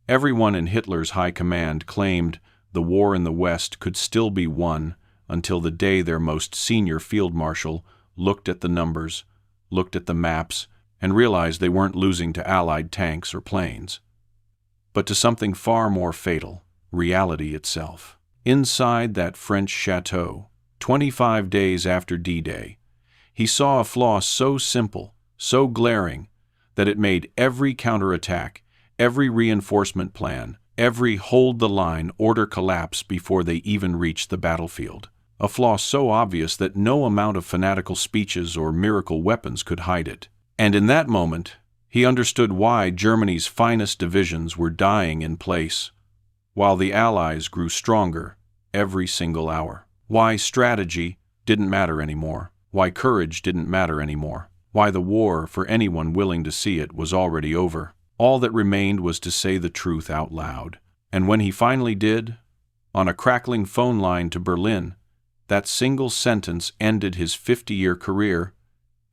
Everyone in Hitler's high command claimed the war in the West could still be won until the day their most senior field marshal looked at the numbers, looked at the maps, and realized they weren't losing to Allied tanks or planes, but to something far more fatal, reality itself. Inside that French chateau, 25 days after D-Day, he saw a flaw so simple, so glaring, that it made every counterattack, every reinforcement plan, every hold-the-line order collapse before they even reached the battlefield. A flaw so obvious that no amount of fanatical speeches or miracle weapons could hide it. And in that moment, he understood why Germany's finest divisions were dying in place, while the Allies grew stronger every single hour. Why strategy didn't matter anymore. Why courage didn't matter anymore. Why the war, for anyone willing to see it, was already over. All that remained was to say the truth out loud. And when he finally did, on a crackling phone line to Berlin, that single sentence ended his 50-year career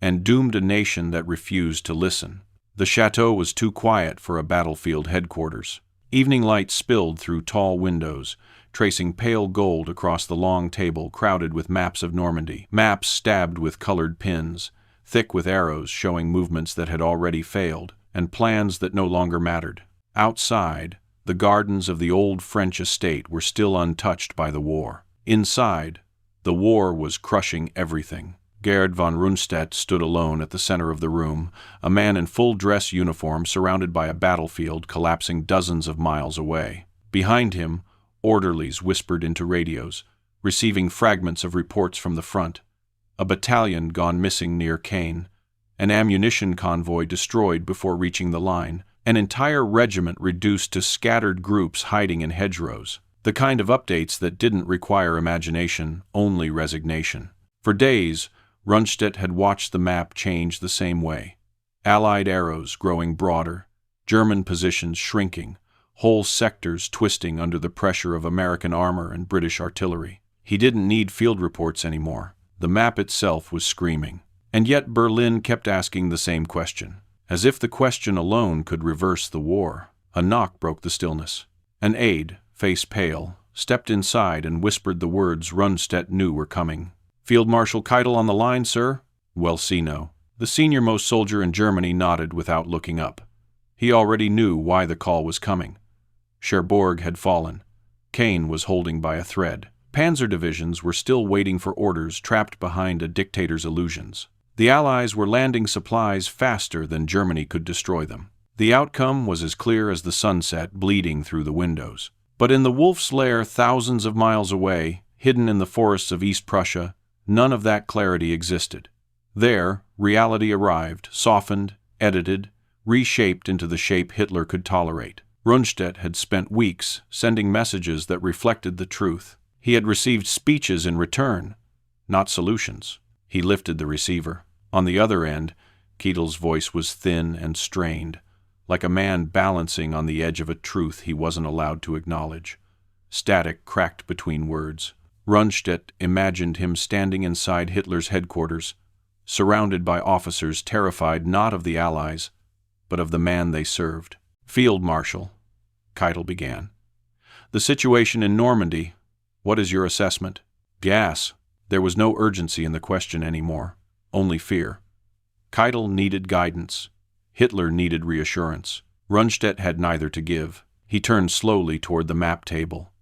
and doomed a nation that refused to listen. The chateau was too quiet for a battlefield headquarters. Evening light spilled through tall windows, tracing pale gold across the long table crowded with maps of Normandy, maps stabbed with colored pins, thick with arrows showing movements that had already failed, and plans that no longer mattered. Outside, the gardens of the old French estate were still untouched by the war. Inside, the war was crushing everything. Gerd von Rundstedt stood alone at the center of the room, a man in full dress uniform surrounded by a battlefield collapsing dozens of miles away. Behind him, orderlies whispered into radios, receiving fragments of reports from the front. A battalion gone missing near Caen, an ammunition convoy destroyed before reaching the line, an entire regiment reduced to scattered groups hiding in hedgerows. The kind of updates that didn't require imagination, only resignation. For days, Rundstedt had watched the map change the same way. Allied arrows growing broader, German positions shrinking, whole sectors twisting under the pressure of American armor and British artillery. He didn't need field reports anymore. The map itself was screaming. And yet Berlin kept asking the same question, as if the question alone could reverse the war. A knock broke the stillness. An aide, face pale, stepped inside and whispered the words Rundstedt knew were coming. "Field Marshal Keitel on the line, sir?" "Well, see no." The senior-most soldier in Germany nodded without looking up. He already knew why the call was coming. Cherbourg had fallen. Caen was holding by a thread. Panzer divisions were still waiting for orders, trapped behind a dictator's illusions. The Allies were landing supplies faster than Germany could destroy them. The outcome was as clear as the sunset bleeding through the windows. But in the wolf's lair thousands of miles away, hidden in the forests of East Prussia, none of that clarity existed. There, reality arrived, softened, edited, reshaped into the shape Hitler could tolerate. Rundstedt had spent weeks sending messages that reflected the truth. He had received speeches in return, not solutions. He lifted the receiver. On the other end, Keitel's voice was thin and strained, like a man balancing on the edge of a truth he wasn't allowed to acknowledge. Static cracked between words. Rundstedt imagined him standing inside Hitler's headquarters, surrounded by officers terrified not of the Allies, but of the man they served. "Field Marshal," Keitel began. "The situation in Normandy, what is your assessment?" Gas. There was no urgency in the question anymore, only fear. Keitel needed guidance. Hitler needed reassurance. Rundstedt had neither to give. He turned slowly toward the map table.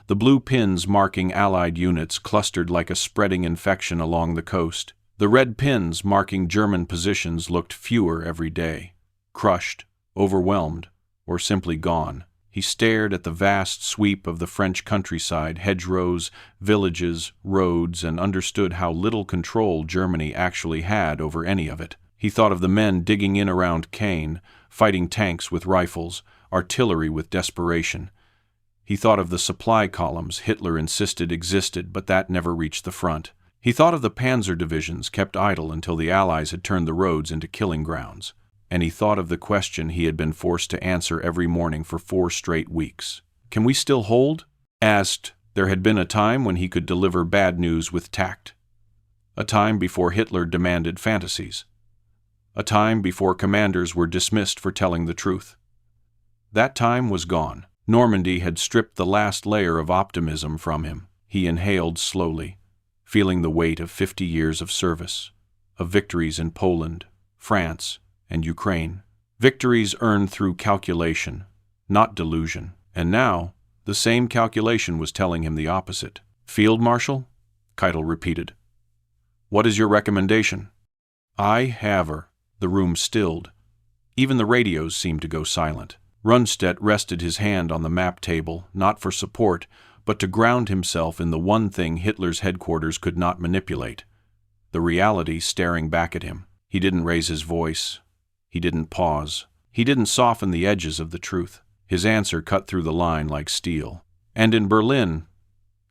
The blue pins marking Allied units clustered like a spreading infection along the coast. The red pins marking German positions looked fewer every day, crushed, overwhelmed, or simply gone. He stared at the vast sweep of the French countryside, hedgerows, villages, roads, and understood how little control Germany actually had over any of it. He thought of the men digging in around Caen, fighting tanks with rifles, artillery with desperation. He thought of the supply columns Hitler insisted existed, but that never reached the front. He thought of the panzer divisions kept idle until the Allies had turned the roads into killing grounds. And he thought of the question he had been forced to answer every morning for 4 straight weeks. "Can we still hold?" Asked, there had been a time when he could deliver bad news with tact. A time before Hitler demanded fantasies. A time before commanders were dismissed for telling the truth. That time was gone. Normandy had stripped the last layer of optimism from him. He inhaled slowly, feeling the weight of 50 years of service, of victories in Poland, France, and Ukraine. Victories earned through calculation, not delusion. And now, the same calculation was telling him the opposite. "Field Marshal?" Keitel repeated. "What is your recommendation?" "I have her." The room stilled. Even the radios seemed to go silent. Rundstedt rested his hand on the map table, not for support, but to ground himself in the one thing Hitler's headquarters could not manipulate: the reality staring back at him. He didn't raise his voice. He didn't pause. He didn't soften the edges of the truth. His answer cut through the line like steel. "And in Berlin,"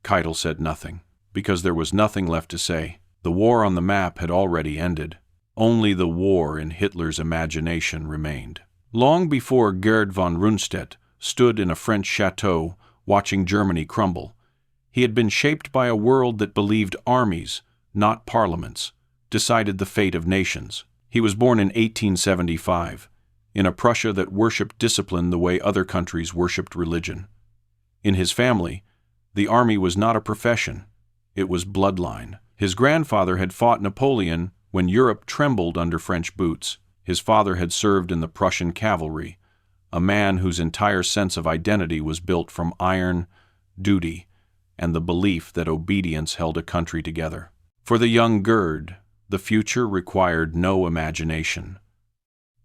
Keitel said nothing, because there was nothing left to say. The war on the map had already ended. Only the war in Hitler's imagination remained. Long before Gerd von Rundstedt stood in a French chateau watching Germany crumble, he had been shaped by a world that believed armies, not parliaments, decided the fate of nations. He was born in 1875, in a Prussia that worshipped discipline the way other countries worshipped religion. In his family, the army was not a profession, it was bloodline. His grandfather had fought Napoleon when Europe trembled under French boots. His father had served in the Prussian cavalry, a man whose entire sense of identity was built from iron, duty, and the belief that obedience held a country together. For the young Gerd, the future required no imagination.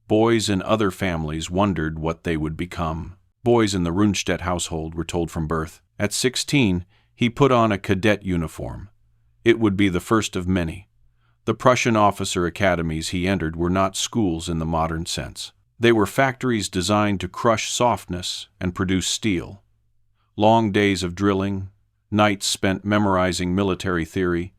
Boys in other families wondered what they would become. Boys in the Rundstedt household were told from birth. At 16, he put on a cadet uniform. It would be the first of many. The Prussian officer academies he entered were not schools in the modern sense. They were factories designed to crush softness and produce steel. Long days of drilling, nights spent memorizing military theory,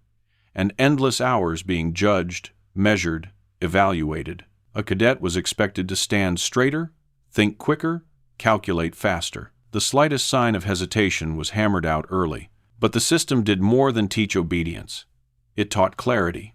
and endless hours being judged, measured, evaluated. A cadet was expected to stand straighter, think quicker, calculate faster. The slightest sign of hesitation was hammered out early. But the system did more than teach obedience. It taught clarity.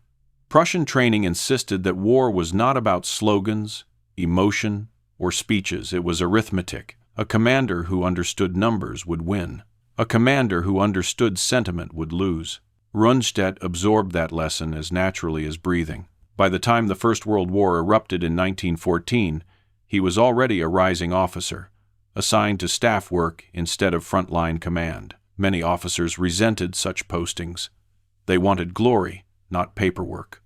Prussian training insisted that war was not about slogans, emotion, or speeches. It was arithmetic. A commander who understood numbers would win. A commander who understood sentiment would lose. Rundstedt absorbed that lesson as naturally as breathing. By the time the First World War erupted in 1914, he was already a rising officer, assigned to staff work instead of frontline command. Many officers resented such postings. They wanted glory, not paperwork.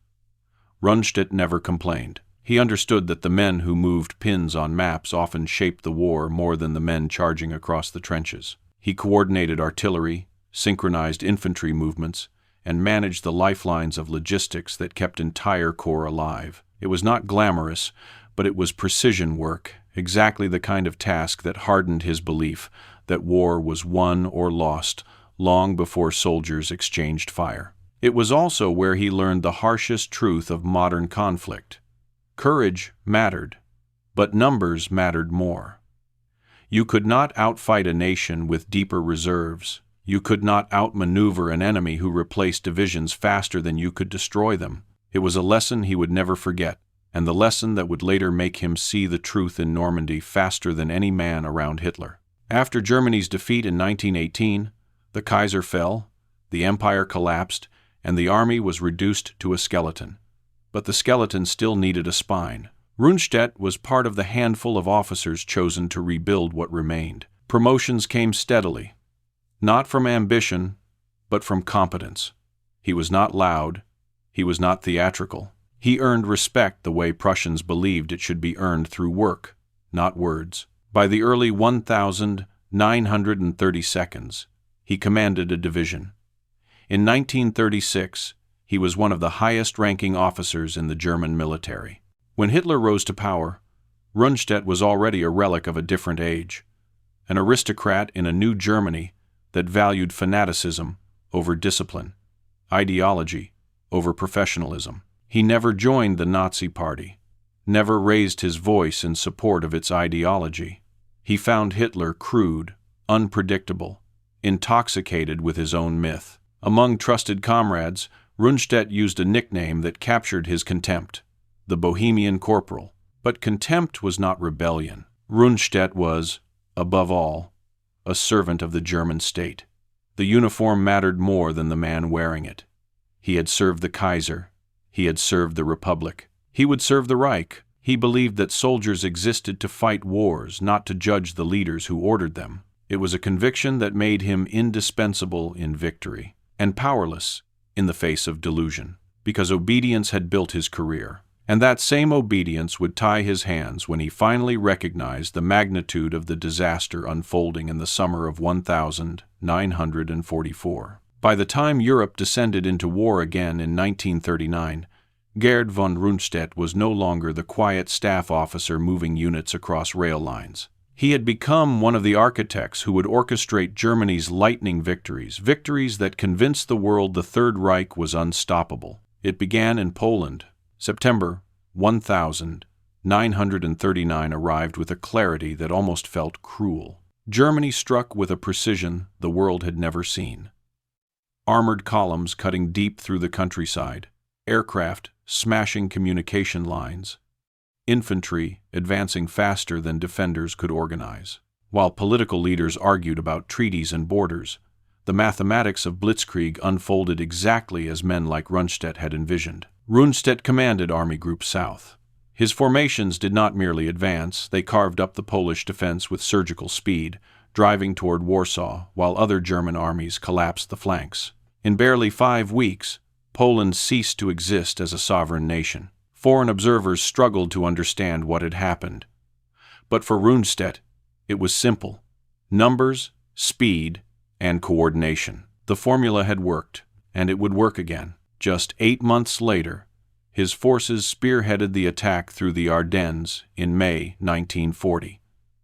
Rundstedt never complained. He understood that the men who moved pins on maps often shaped the war more than the men charging across the trenches. He coordinated artillery, synchronized infantry movements, and managed the lifelines of logistics that kept entire corps alive. It was not glamorous, but it was precision work, exactly the kind of task that hardened his belief that war was won or lost long before soldiers exchanged fire. It was also where he learned the harshest truth of modern conflict. Courage mattered, but numbers mattered more. You could not outfight a nation with deeper reserves. You could not outmaneuver an enemy who replaced divisions faster than you could destroy them. It was a lesson he would never forget, and the lesson that would later make him see the truth in Normandy faster than any man around Hitler. After Germany's defeat in 1918, the Kaiser fell, the empire collapsed, and the army was reduced to a skeleton. But the skeleton still needed a spine. Rundstedt was part of the handful of officers chosen to rebuild what remained. Promotions came steadily, not from ambition, but from competence. He was not loud. He was not theatrical. He earned respect the way Prussians believed it should be earned through work, not words. By the early 1932nd, he commanded a division. In 1936, he was one of the highest-ranking officers in the German military. When Hitler rose to power, Rundstedt was already a relic of a different age, an aristocrat in a new Germany that valued fanaticism over discipline, ideology over professionalism. He never joined the Nazi Party, never raised his voice in support of its ideology. He found Hitler crude, unpredictable, intoxicated with his own myth. Among trusted comrades, Rundstedt used a nickname that captured his contempt, the Bohemian Corporal. But contempt was not rebellion. Rundstedt was, above all, a servant of the German state. The uniform mattered more than the man wearing it. He had served the Kaiser. He had served the Republic. He would serve the Reich. He believed that soldiers existed to fight wars, not to judge the leaders who ordered them. It was a conviction that made him indispensable in victory, and powerless in the face of delusion, because obedience had built his career. And that same obedience would tie his hands when he finally recognized the magnitude of the disaster unfolding in the summer of 1944. By the time Europe descended into war again in 1939, Gerd von Rundstedt was no longer the quiet staff officer moving units across rail lines. He had become one of the architects who would orchestrate Germany's lightning victories, victories that convinced the world the Third Reich was unstoppable. It began in Poland. September 1939 arrived with a clarity that almost felt cruel. Germany struck with a precision the world had never seen. Armored columns cutting deep through the countryside, aircraft smashing communication lines, infantry advancing faster than defenders could organize. While political leaders argued about treaties and borders, the mathematics of blitzkrieg unfolded exactly as men like Rundstedt had envisioned. Rundstedt commanded Army Group South. His formations did not merely advance, they carved up the Polish defense with surgical speed, driving toward Warsaw, while other German armies collapsed the flanks. In barely 5 weeks, Poland ceased to exist as a sovereign nation. Foreign observers struggled to understand what had happened. But for Rundstedt, it was simple: numbers, speed, and coordination. The formula had worked, and it would work again. Just 8 months later, his forces spearheaded the attack through the Ardennes in May 1940.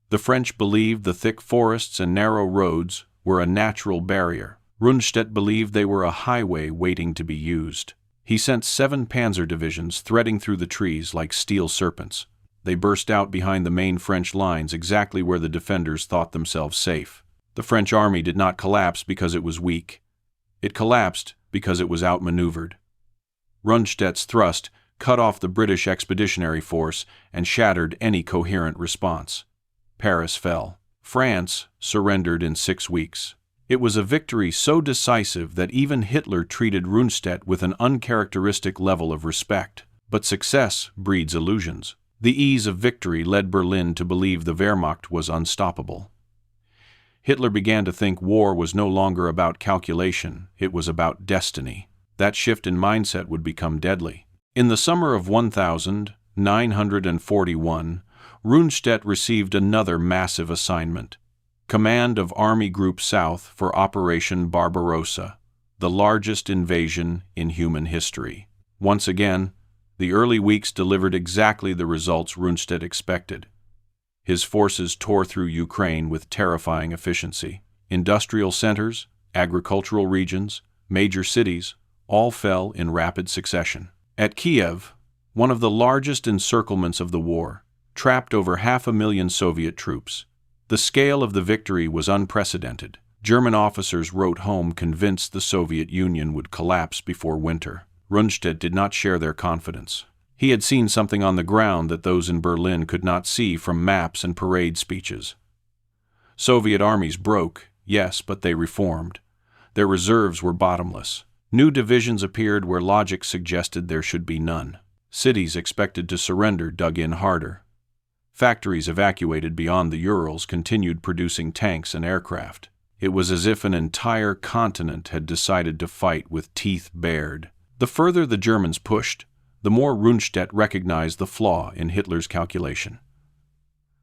The French believed the thick forests and narrow roads were a natural barrier. Rundstedt believed they were a highway waiting to be used. He sent 7 panzer divisions threading through the trees like steel serpents. They burst out behind the main French lines exactly where the defenders thought themselves safe. The French army did not collapse because it was weak. It collapsed because it was outmaneuvered. Rundstedt's thrust cut off the British Expeditionary Force and shattered any coherent response. Paris fell. France surrendered in 6 weeks. It was a victory so decisive that even Hitler treated Rundstedt with an uncharacteristic level of respect. But success breeds illusions. The ease of victory led Berlin to believe the Wehrmacht was unstoppable. Hitler began to think war was no longer about calculation, it was about destiny. That shift in mindset would become deadly. In the summer of 1941, Rundstedt received another massive assignment: command of Army Group South for Operation Barbarossa, the largest invasion in human history. Once again, the early weeks delivered exactly the results Rundstedt expected. His forces tore through Ukraine with terrifying efficiency. Industrial centers, agricultural regions, major cities, all fell in rapid succession. At Kiev, one of the largest encirclements of the war, trapped over 500,000 Soviet troops. The scale of the victory was unprecedented. German officers wrote home convinced the Soviet Union would collapse before winter. Rundstedt did not share their confidence. He had seen something on the ground that those in Berlin could not see from maps and parade speeches. Soviet armies broke, yes, but they reformed. Their reserves were bottomless. New divisions appeared where logic suggested there should be none. Cities expected to surrender dug in harder. Factories evacuated beyond the Urals continued producing tanks and aircraft. It was as if an entire continent had decided to fight with teeth bared. The further the Germans pushed, the more Rundstedt recognized the flaw in Hitler's calculation.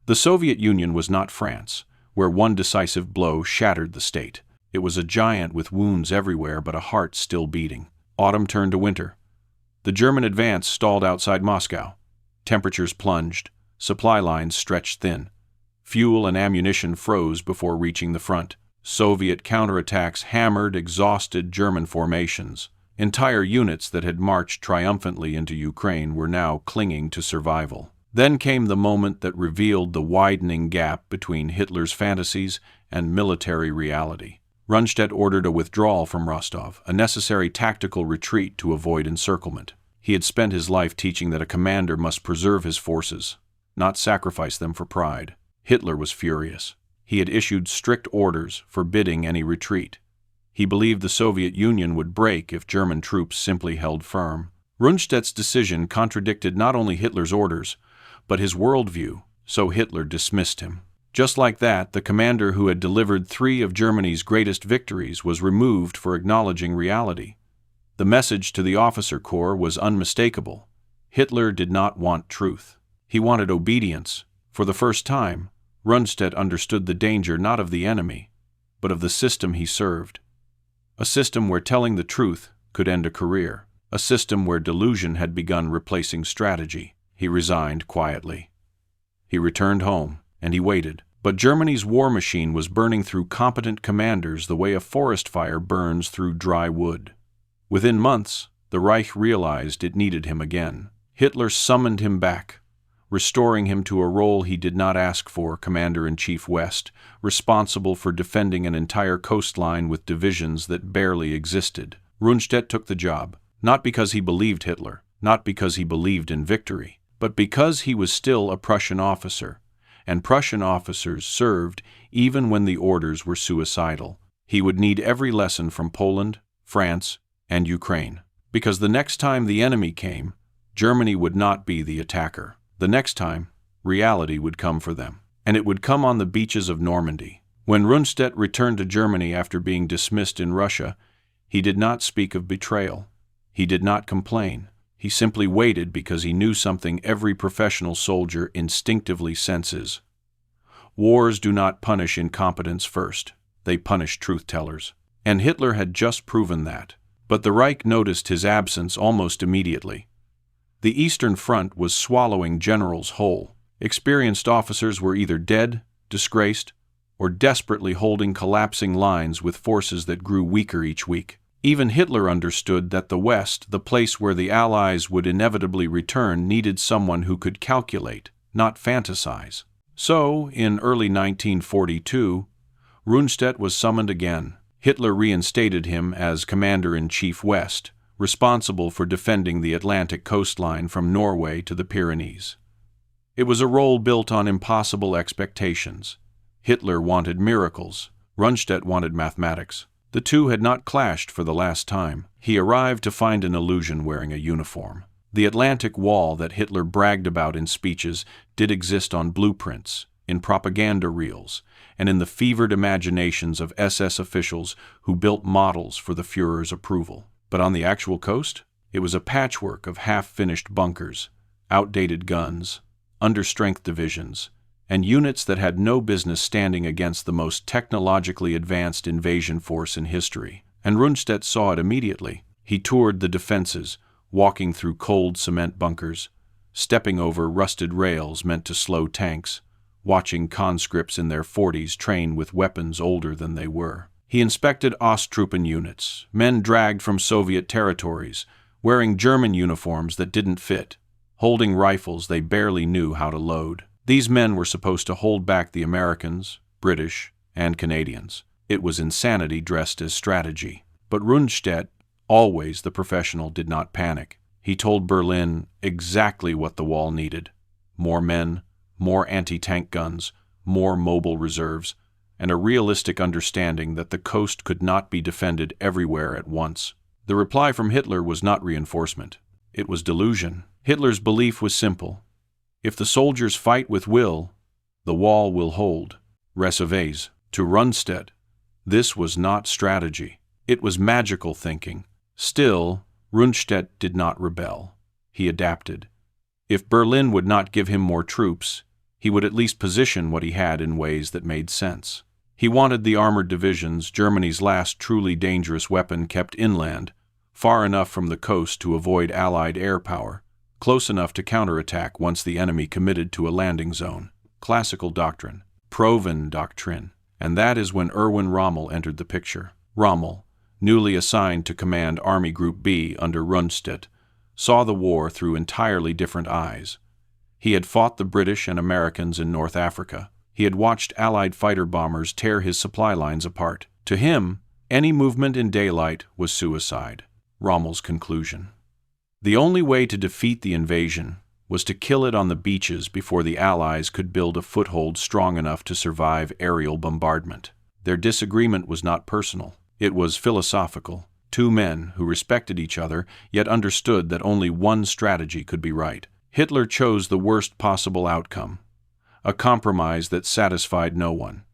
The Soviet Union was not France, where one decisive blow shattered the state. It was a giant with wounds everywhere but a heart still beating. Autumn turned to winter. The German advance stalled outside Moscow. Temperatures plunged. Supply lines stretched thin. Fuel and ammunition froze before reaching the front. Soviet counterattacks hammered exhausted German formations. Entire units that had marched triumphantly into Ukraine were now clinging to survival. Then came the moment that revealed the widening gap between Hitler's fantasies and military reality. Rundstedt ordered a withdrawal from Rostov, a necessary tactical retreat to avoid encirclement. He had spent his life teaching that a commander must preserve his forces, not sacrifice them for pride. Hitler was furious. He had issued strict orders forbidding any retreat. He believed the Soviet Union would break if German troops simply held firm. Rundstedt's decision contradicted not only Hitler's orders, but his worldview, so Hitler dismissed him. Just like that, the commander who had delivered 3 of Germany's greatest victories was removed for acknowledging reality. The message to the officer corps was unmistakable. Hitler did not want truth. He wanted obedience. For the first time, Rundstedt understood the danger not of the enemy, but of the system he served. A system where telling the truth could end a career. A system where delusion had begun replacing strategy. He resigned quietly. He returned home, and he waited. But Germany's war machine was burning through competent commanders the way a forest fire burns through dry wood. Within months, the Reich realized it needed him again. Hitler summoned him back, restoring him to a role he did not ask for, Commander-in-Chief West, responsible for defending an entire coastline with divisions that barely existed. Rundstedt took the job, not because he believed Hitler, not because he believed in victory, but because he was still a Prussian officer, and Prussian officers served even when the orders were suicidal. He would need every lesson from Poland, France, and Ukraine, because the next time the enemy came, Germany would not be the attacker. The next time, reality would come for them, and it would come on the beaches of Normandy. When Rundstedt returned to Germany after being dismissed in Russia, he did not speak of betrayal. He did not complain. He simply waited because he knew something every professional soldier instinctively senses. Wars do not punish incompetence first. They punish truth-tellers. And Hitler had just proven that. But the Reich noticed his absence almost immediately. The Eastern Front was swallowing generals whole. Experienced officers were either dead, disgraced, or desperately holding collapsing lines with forces that grew weaker each week. Even Hitler understood that the West, the place where the Allies would inevitably return, needed someone who could calculate, not fantasize. So, in early 1942, Rundstedt was summoned again. Hitler reinstated him as Commander-in-Chief West, responsible for defending the Atlantic coastline from Norway to the Pyrenees. It was a role built on impossible expectations. Hitler wanted miracles. Rundstedt wanted mathematics. The two had not clashed for the last time. He arrived to find an illusion wearing a uniform. The Atlantic Wall that Hitler bragged about in speeches did exist on blueprints, in propaganda reels, and in the fevered imaginations of SS officials who built models for the Führer's approval. But on the actual coast, it was a patchwork of half-finished bunkers, outdated guns, understrength divisions, and units that had no business standing against the most technologically advanced invasion force in history. And Rundstedt saw it immediately. He toured the defenses, walking through cold cement bunkers, stepping over rusted rails meant to slow tanks, watching conscripts in their 40s train with weapons older than they were. He inspected Osttruppen units, men dragged from Soviet territories, wearing German uniforms that didn't fit, holding rifles they barely knew how to load. These men were supposed to hold back the Americans, British, and Canadians. It was insanity dressed as strategy. But Rundstedt, always the professional, did not panic. He told Berlin exactly what the wall needed: more men, more anti-tank guns, more mobile reserves, and a realistic understanding that the coast could not be defended everywhere at once. The reply from Hitler was not reinforcement. It was delusion. Hitler's belief was simple. If the soldiers fight with will, the wall will hold. Recevez. To Rundstedt, this was not strategy. It was magical thinking. Still, Rundstedt did not rebel. He adapted. If Berlin would not give him more troops, he would at least position what he had in ways that made sense. He wanted the armored divisions, Germany's last truly dangerous weapon, kept inland, far enough from the coast to avoid Allied air power, close enough to counterattack once the enemy committed to a landing zone. Classical doctrine. Proven doctrine. And that is when Erwin Rommel entered the picture. Rommel, newly assigned to command Army Group B under Rundstedt, saw the war through entirely different eyes. He had fought the British and Americans in North Africa. He had watched Allied fighter bombers tear his supply lines apart. To him, any movement in daylight was suicide. Rommel's conclusion. The only way to defeat the invasion was to kill it on the beaches before the Allies could build a foothold strong enough to survive aerial bombardment. Their disagreement was not personal. It was philosophical. Two men who respected each other, yet understood that only one strategy could be right. Hitler chose the worst possible outcome, a compromise that satisfied no one.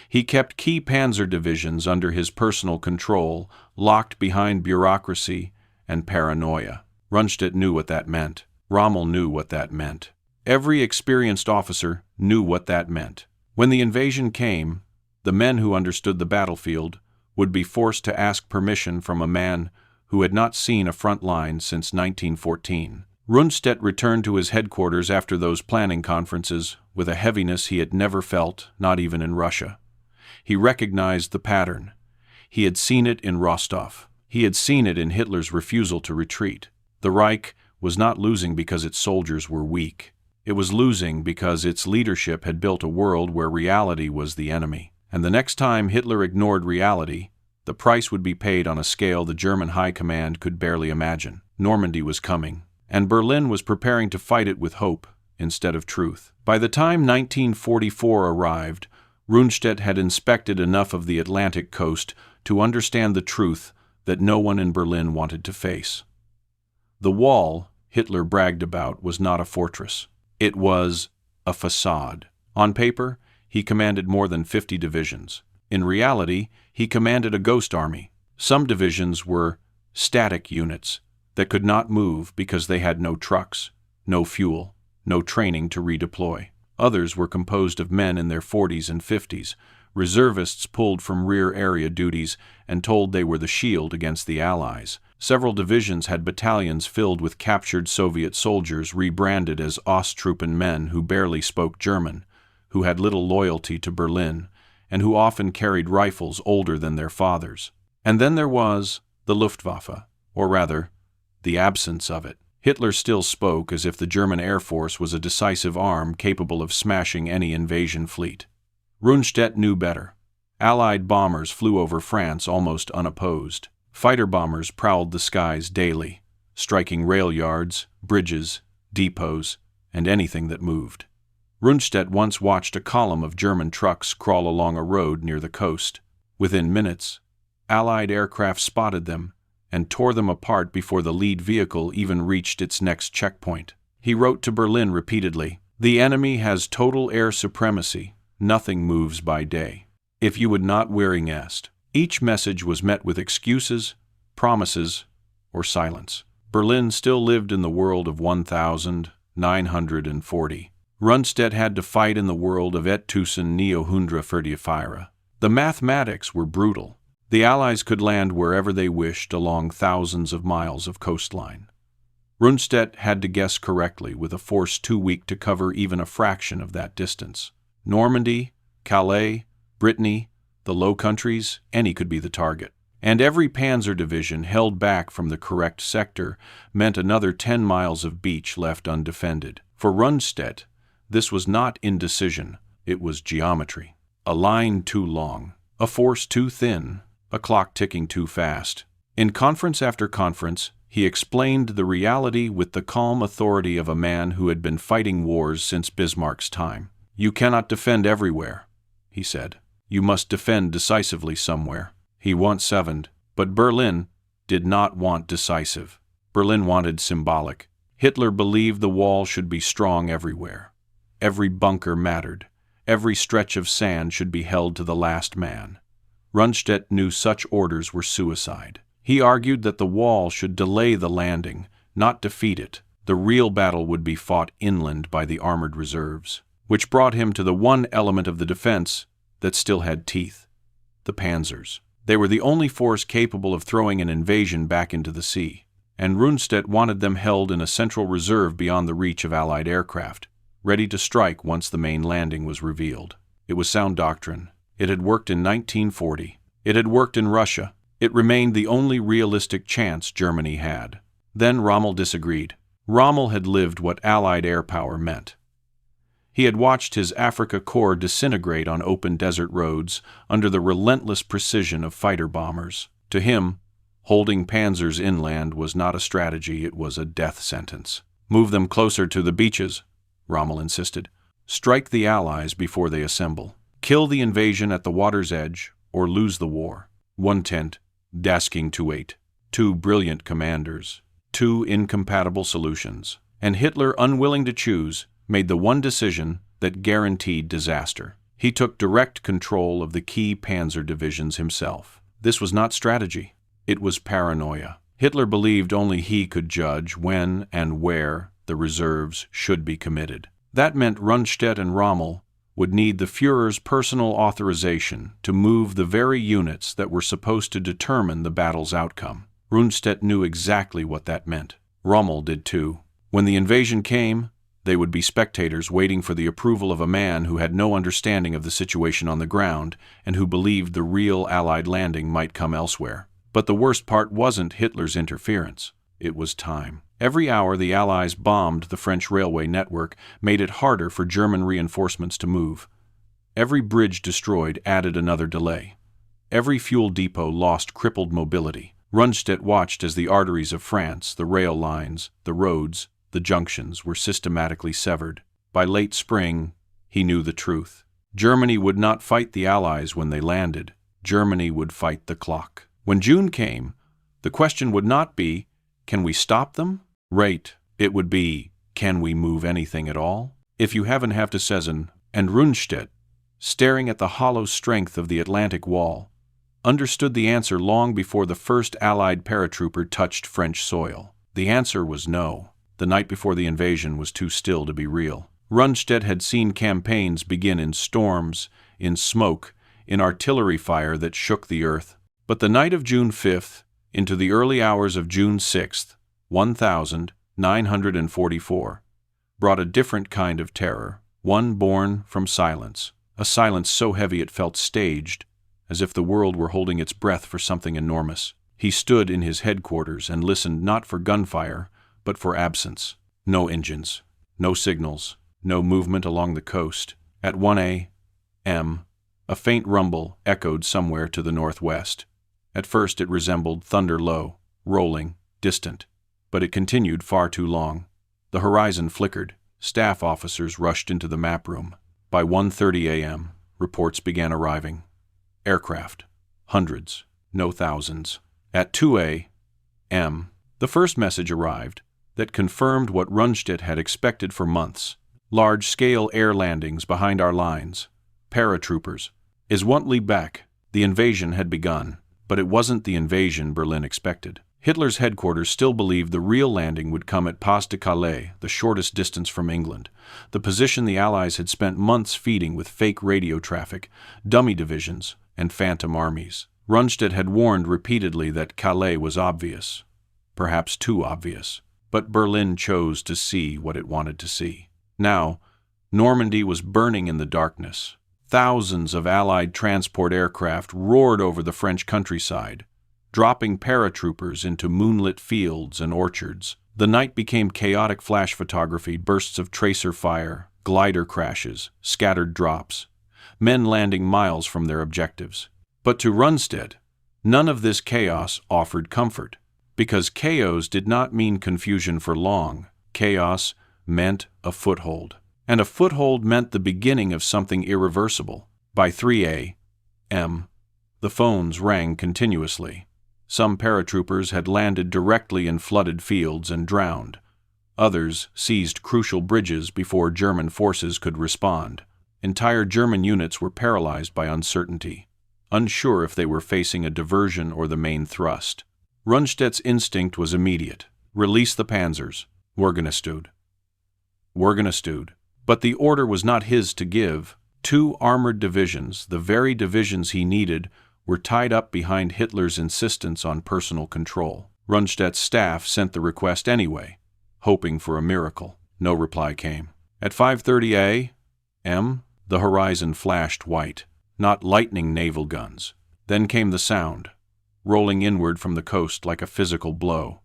He kept key panzer divisions under his personal control, locked behind bureaucracy and paranoia. Rundstedt knew what that meant. Rommel knew what that meant. Every experienced officer knew what that meant. When the invasion came, the men who understood the battlefield would be forced to ask permission from a man who had not seen a front line since 1914. Rundstedt returned to his headquarters after those planning conferences with a heaviness he had never felt, not even in Russia. He recognized the pattern. He had seen it in Rostov. He had seen it in Hitler's refusal to retreat. The Reich was not losing because its soldiers were weak. It was losing because its leadership had built a world where reality was the enemy. And the next time Hitler ignored reality, the price would be paid on a scale the German high command could barely imagine. Normandy was coming, and Berlin was preparing to fight it with hope instead of truth. By the time 1944 arrived, Rundstedt had inspected enough of the Atlantic coast to understand the truth that no one in Berlin wanted to face. The wall Hitler bragged about was not a fortress. It was a facade. On paper, he commanded more than 50 divisions. In reality, he commanded a ghost army. Some divisions were static units that could not move because they had no trucks, no fuel, no training to redeploy. Others were composed of men in their 40s and 50s, reservists pulled from rear area duties and told they were the shield against the Allies. Several divisions had battalions filled with captured Soviet soldiers rebranded as Osttruppen men who barely spoke German, who had little loyalty to Berlin, and who often carried rifles older than their fathers. And then there was the Luftwaffe, or rather, the absence of it. Hitler still spoke as if the German Air Force was a decisive arm capable of smashing any invasion fleet. Rundstedt knew better. Allied bombers flew over France almost unopposed. Fighter bombers prowled the skies daily, striking rail yards, bridges, depots, and anything that moved. Rundstedt once watched a column of German trucks crawl along a road near the coast. Within minutes, Allied aircraft spotted them and tore them apart before the lead vehicle even reached its next checkpoint. He wrote to Berlin repeatedly, "The enemy has total air supremacy. Nothing moves by day. If you would not wearing est." Each message was met with excuses, promises, or silence. Berlin still lived in the world of 1940. Rundstedt had to fight in the world of 1944. The mathematics were brutal. The Allies could land wherever they wished along thousands of miles of coastline. Rundstedt had to guess correctly with a force too weak to cover even a fraction of that distance. Normandy, Calais, Brittany, the Low Countries, any could be the target. And every panzer division held back from the correct sector meant another 10 miles of beach left undefended. For Rundstedt, this was not indecision, it was geometry. A line too long, a force too thin, a clock ticking too fast. In conference after conference, he explained the reality with the calm authority of a man who had been fighting wars since Bismarck's time. "You cannot defend everywhere," he said. "You must defend decisively somewhere." He once said, but Berlin did not want decisive. Berlin wanted symbolic. Hitler believed the wall should be strong everywhere. Every bunker mattered. Every stretch of sand should be held to the last man. Rundstedt knew such orders were suicide. He argued that the wall should delay the landing, not defeat it. The real battle would be fought inland by the armored reserves, which brought him to the one element of the defense that still had teeth: the panzers. They were the only force capable of throwing an invasion back into the sea, and Rundstedt wanted them held in a central reserve beyond the reach of Allied aircraft, ready to strike once the main landing was revealed. It was sound doctrine. It had worked in 1940. It had worked in Russia. It remained the only realistic chance Germany had. Then Rommel disagreed. Rommel had lived what Allied air power meant. He had watched his Africa Corps disintegrate on open desert roads under the relentless precision of fighter bombers. To him, holding panzers inland was not a strategy, it was a death sentence. Move them closer to the beaches, Rommel insisted. Strike the Allies before they assemble. Kill the invasion at the water's edge, or lose the war. 1 dasking to 8. 2 brilliant commanders. 2 incompatible solutions. And Hitler, unwilling to choose, made the one decision that guaranteed disaster. He took direct control of the key panzer divisions himself. This was not strategy. It was paranoia. Hitler believed only he could judge when and where the reserves should be committed. That meant Rundstedt and Rommel would need the Führer's personal authorization to move the very units that were supposed to determine the battle's outcome. Rundstedt knew exactly what that meant. Rommel did too. When the invasion came, they would be spectators waiting for the approval of a man who had no understanding of the situation on the ground and who believed the real Allied landing might come elsewhere. But the worst part wasn't Hitler's interference. It was time. Every hour the Allies bombed the French railway network, made it harder for German reinforcements to move. Every bridge destroyed added another delay. Every fuel depot lost crippled mobility. Rundstedt watched as the arteries of France, the rail lines, the roads, the junctions were systematically severed. By late spring, he knew the truth. Germany would not fight the Allies when they landed. Germany would fight the clock. When June came, the question would not be, can we stop them? Right. It would be, can we move anything at all? If you haven't have to Sezen and Rundstedt, staring at the hollow strength of the Atlantic Wall, understood the answer long before the first Allied paratrooper touched French soil. The answer was no. The night before the invasion was too still to be real. Rundstedt had seen campaigns begin in storms, in smoke, in artillery fire that shook the earth. But the night of June 5th, into the early hours of June 6th, 1944, brought a different kind of terror, one born from silence, a silence so heavy it felt staged, as if the world were holding its breath for something enormous. He stood in his headquarters and listened not for gunfire, but for absence. No engines, no signals, no movement along the coast. At 1 a.m., a faint rumble echoed somewhere to the northwest. At first it resembled thunder low, rolling, distant, but it continued far too long. The horizon flickered. Staff officers rushed into the map room. By 1:30 a.m., reports began arriving. Aircraft. Hundreds, no thousands. At 2 a.m., the first message arrived that confirmed what Rundstedt had expected for months. Large-scale air landings behind our lines. Paratroopers. Is Wuntley back? The invasion had begun. But it wasn't the invasion Berlin expected. Hitler's headquarters still believed the real landing would come at Pas de Calais, the shortest distance from England, the position the Allies had spent months feeding with fake radio traffic, dummy divisions, and phantom armies. Rundstedt had warned repeatedly that Calais was obvious, perhaps too obvious, but Berlin chose to see what it wanted to see. Now, Normandy was burning in the darkness. Thousands of Allied transport aircraft roared over the French countryside, dropping paratroopers into moonlit fields and orchards. The night became chaotic flash photography, bursts of tracer fire, glider crashes, scattered drops, men landing miles from their objectives. But to Rundstedt, none of this chaos offered comfort, because chaos did not mean confusion for long. Chaos meant a foothold. And a foothold meant the beginning of something irreversible. By 3 a.m., the phones rang continuously. Some paratroopers had landed directly in flooded fields and drowned. Others seized crucial bridges before German forces could respond. Entire German units were paralyzed by uncertainty, unsure if they were facing a diversion or the main thrust. Rundstedt's instinct was immediate. Release the panzers. Wehrgenestud. But the order was not his to give. 2 armored divisions, the very divisions he needed, were tied up behind Hitler's insistence on personal control. Rundstedt's staff sent the request anyway, hoping for a miracle. No reply came. At 5:30 a.m., the horizon flashed white, not lightning naval guns. Then came the sound, rolling inward from the coast like a physical blow.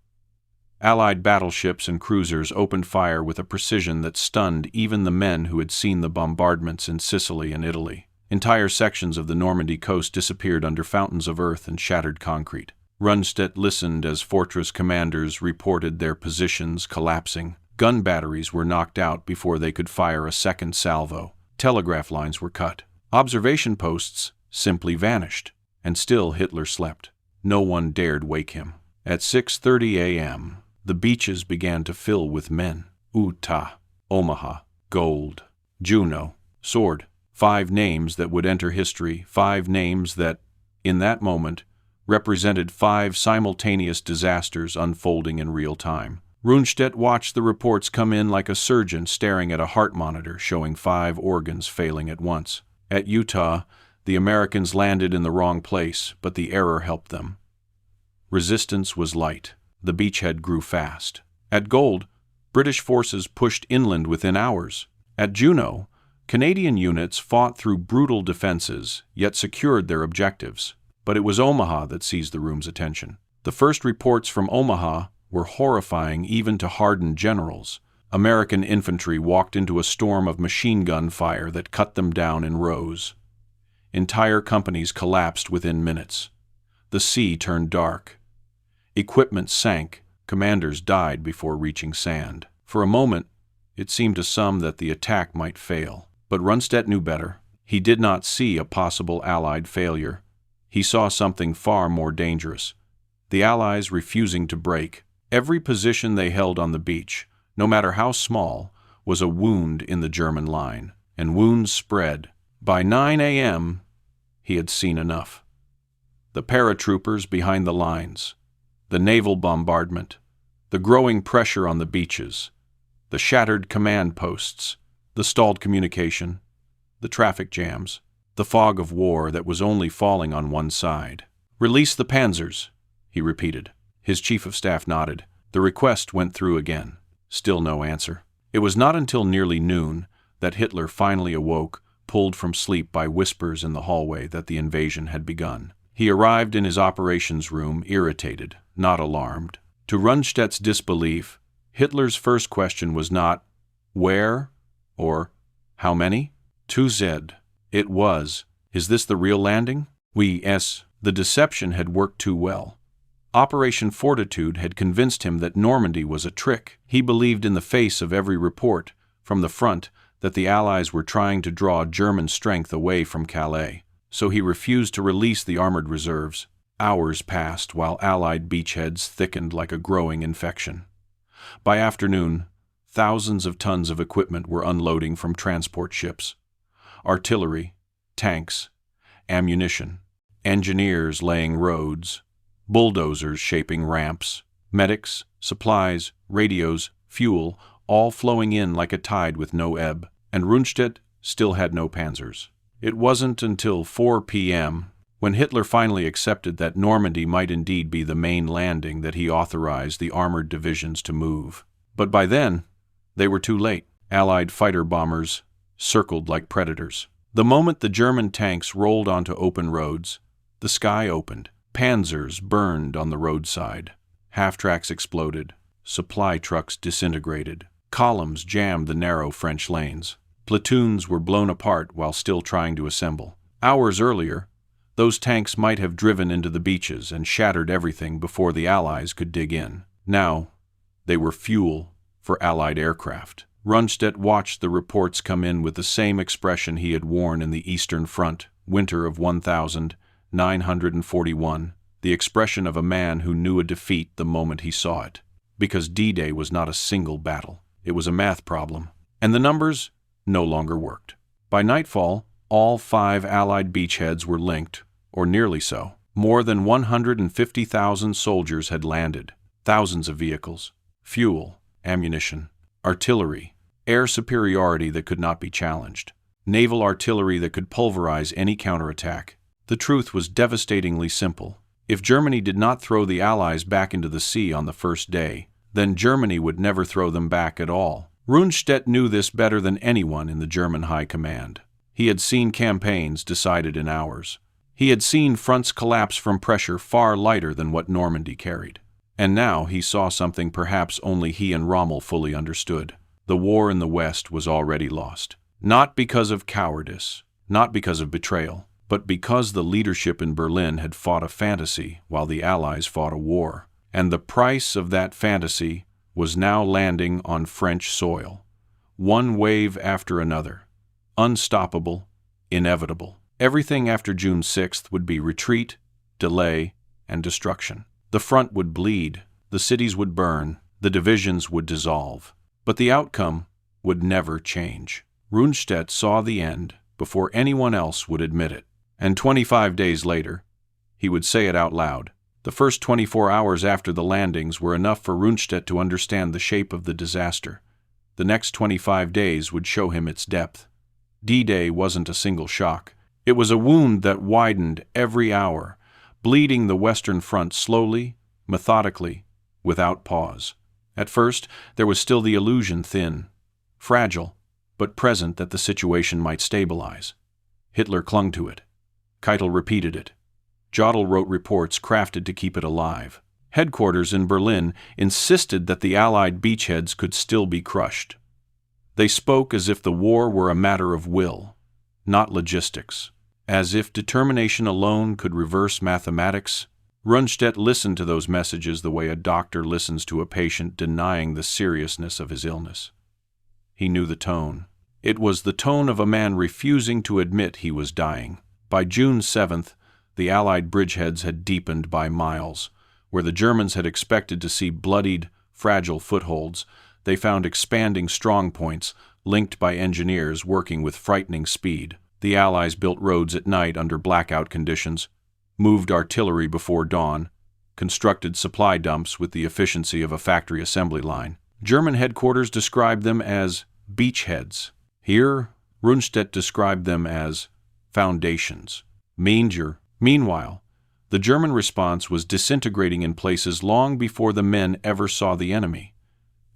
Allied battleships and cruisers opened fire with a precision that stunned even the men who had seen the bombardments in Sicily and Italy. Entire sections of the Normandy coast disappeared under fountains of earth and shattered concrete. Rundstedt listened as fortress commanders reported their positions collapsing. Gun batteries were knocked out before they could fire a second salvo. Telegraph lines were cut. Observation posts simply vanished. And still Hitler slept. No one dared wake him. At 6:30 a.m., the beaches began to fill with men. Utah, Omaha, Gold, Juno, Sword. 5 names that would enter history, 5 names that, in that moment, represented 5 simultaneous disasters unfolding in real time. Rundstedt watched the reports come in like a surgeon staring at a heart monitor showing 5 organs failing at once. At Utah, the Americans landed in the wrong place, but the error helped them. Resistance was light. The beachhead grew fast. At Gold, British forces pushed inland within hours. At Juno, Canadian units fought through brutal defenses, yet secured their objectives. But it was Omaha that seized the room's attention. The first reports from Omaha were horrifying even to hardened generals. American infantry walked into a storm of machine gun fire that cut them down in rows. Entire companies collapsed within minutes. The sea turned dark. Equipment sank. Commanders died before reaching sand. For a moment, it seemed to some that the attack might fail. But Rundstedt knew better. He did not see a possible Allied failure. He saw something far more dangerous. The Allies refusing to break. Every position they held on the beach, no matter how small, was a wound in the German line. And wounds spread. By 9 a.m., he had seen enough. The paratroopers behind the lines, the naval bombardment, the growing pressure on the beaches, the shattered command posts, the stalled communication, the traffic jams, the fog of war that was only falling on one side. "Release the panzers," he repeated. His chief of staff nodded. The request went through again. Still no answer. It was not until nearly noon that Hitler finally awoke, pulled from sleep by whispers in the hallway that the invasion had begun. He arrived in his operations room irritated, not alarmed. To Rundstedt's disbelief, Hitler's first question was not, "Where?" or "How many?" "To Z." It was, "Is this the real landing?" "Oui, yes." The deception had worked too well. Operation Fortitude had convinced him that Normandy was a trick. He believed in the face of every report, from the front, that the Allies were trying to draw German strength away from Calais, so he refused to release the armored reserves. Hours passed while Allied beachheads thickened like a growing infection. By afternoon, thousands of tons of equipment were unloading from transport ships. Artillery, tanks, ammunition, engineers laying roads, bulldozers shaping ramps, medics, supplies, radios, fuel, all flowing in like a tide with no ebb, and Rundstedt still had no panzers. It wasn't until 4 p.m., when Hitler finally accepted that Normandy might indeed be the main landing, that he authorized the armored divisions to move. But by then, they were too late. Allied fighter bombers circled like predators. The moment the German tanks rolled onto open roads, the sky opened. Panzers burned on the roadside. Half-tracks exploded. Supply trucks disintegrated. Columns jammed the narrow French lanes. Platoons were blown apart while still trying to assemble. Hours earlier, those tanks might have driven into the beaches and shattered everything before the Allies could dig in. Now, they were fuel for Allied aircraft. Rundstedt watched the reports come in with the same expression he had worn in the Eastern Front, winter of 1941, the expression of a man who knew a defeat the moment he saw it. Because D-Day was not a single battle. It was a math problem. And the numbers no longer worked. By nightfall, all 5 Allied beachheads were linked, or nearly so. More than 150,000 soldiers had landed. Thousands of vehicles, fuel, ammunition, artillery, air superiority that could not be challenged, naval artillery that could pulverize any counterattack. The truth was devastatingly simple. If Germany did not throw the Allies back into the sea on the first day, then Germany would never throw them back at all. Rundstedt knew this better than anyone in the German high command. He had seen campaigns decided in hours. He had seen fronts collapse from pressure far lighter than what Normandy carried. And now he saw something perhaps only he and Rommel fully understood. The war in the West was already lost. Not because of cowardice, not because of betrayal, but because the leadership in Berlin had fought a fantasy while the Allies fought a war. And the price of that fantasy was now landing on French soil. One wave after another. Unstoppable, inevitable. Everything after June 6th would be retreat, delay, and destruction. The front would bleed, the cities would burn, the divisions would dissolve. But the outcome would never change. Rundstedt saw the end before anyone else would admit it. And 25 days later, he would say it out loud. The first 24 hours after the landings were enough for Rundstedt to understand the shape of the disaster. The next 25 days would show him its depth. D-Day wasn't a single shock. It was a wound that widened every hour, bleeding the Western Front slowly, methodically, without pause. At first, there was still the illusion thin, fragile, but present that the situation might stabilize. Hitler clung to it. Keitel repeated it. Jodl wrote reports crafted to keep it alive. Headquarters in Berlin insisted that the Allied beachheads could still be crushed. They spoke as if the war were a matter of will, not logistics. As if determination alone could reverse mathematics. Rundstedt listened to those messages the way a doctor listens to a patient denying the seriousness of his illness. He knew the tone. It was the tone of a man refusing to admit he was dying. By June 7th, the Allied bridgeheads had deepened by miles. Where the Germans had expected to see bloodied, fragile footholds, they found expanding strongpoints linked by engineers working with frightening speed. The Allies built roads at night under blackout conditions, moved artillery before dawn, constructed supply dumps with the efficiency of a factory assembly line. German headquarters described them as beachheads. Here, Rundstedt described them as foundations. Meanwhile, the German response was disintegrating in places long before the men ever saw the enemy.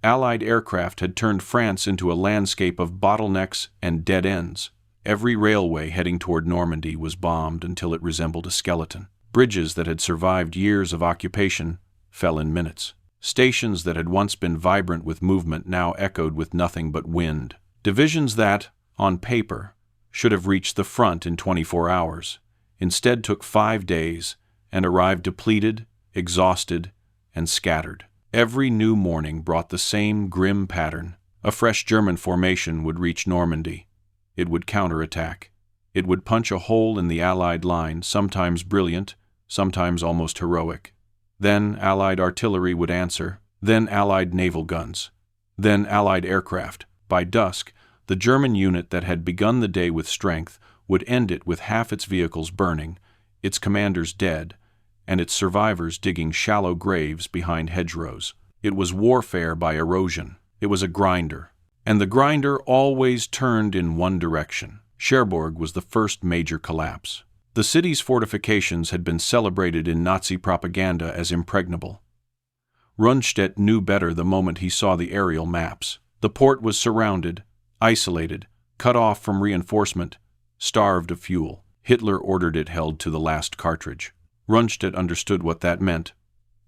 Allied aircraft had turned France into a landscape of bottlenecks and dead ends. Every railway heading toward Normandy was bombed until it resembled a skeleton. Bridges that had survived years of occupation fell in minutes. Stations that had once been vibrant with movement now echoed with nothing but wind. Divisions that, on paper, should have reached the front in 24 hours, instead took 5 days and arrived depleted, exhausted, and scattered. Every new morning brought the same grim pattern. A fresh German formation would reach Normandy. It would counterattack. It would punch a hole in the Allied line, sometimes brilliant, sometimes almost heroic. Then Allied artillery would answer, then Allied naval guns, then Allied aircraft. By dusk, the German unit that had begun the day with strength would end it with half its vehicles burning, its commanders dead, and its survivors digging shallow graves behind hedgerows. It was warfare by erosion. It was a grinder. And the grinder always turned in one direction. Cherbourg was the first major collapse. The city's fortifications had been celebrated in Nazi propaganda as impregnable. Rundstedt knew better the moment he saw the aerial maps. The port was surrounded, isolated, cut off from reinforcement, starved of fuel. Hitler ordered it held to the last cartridge. Rundstedt understood what that meant.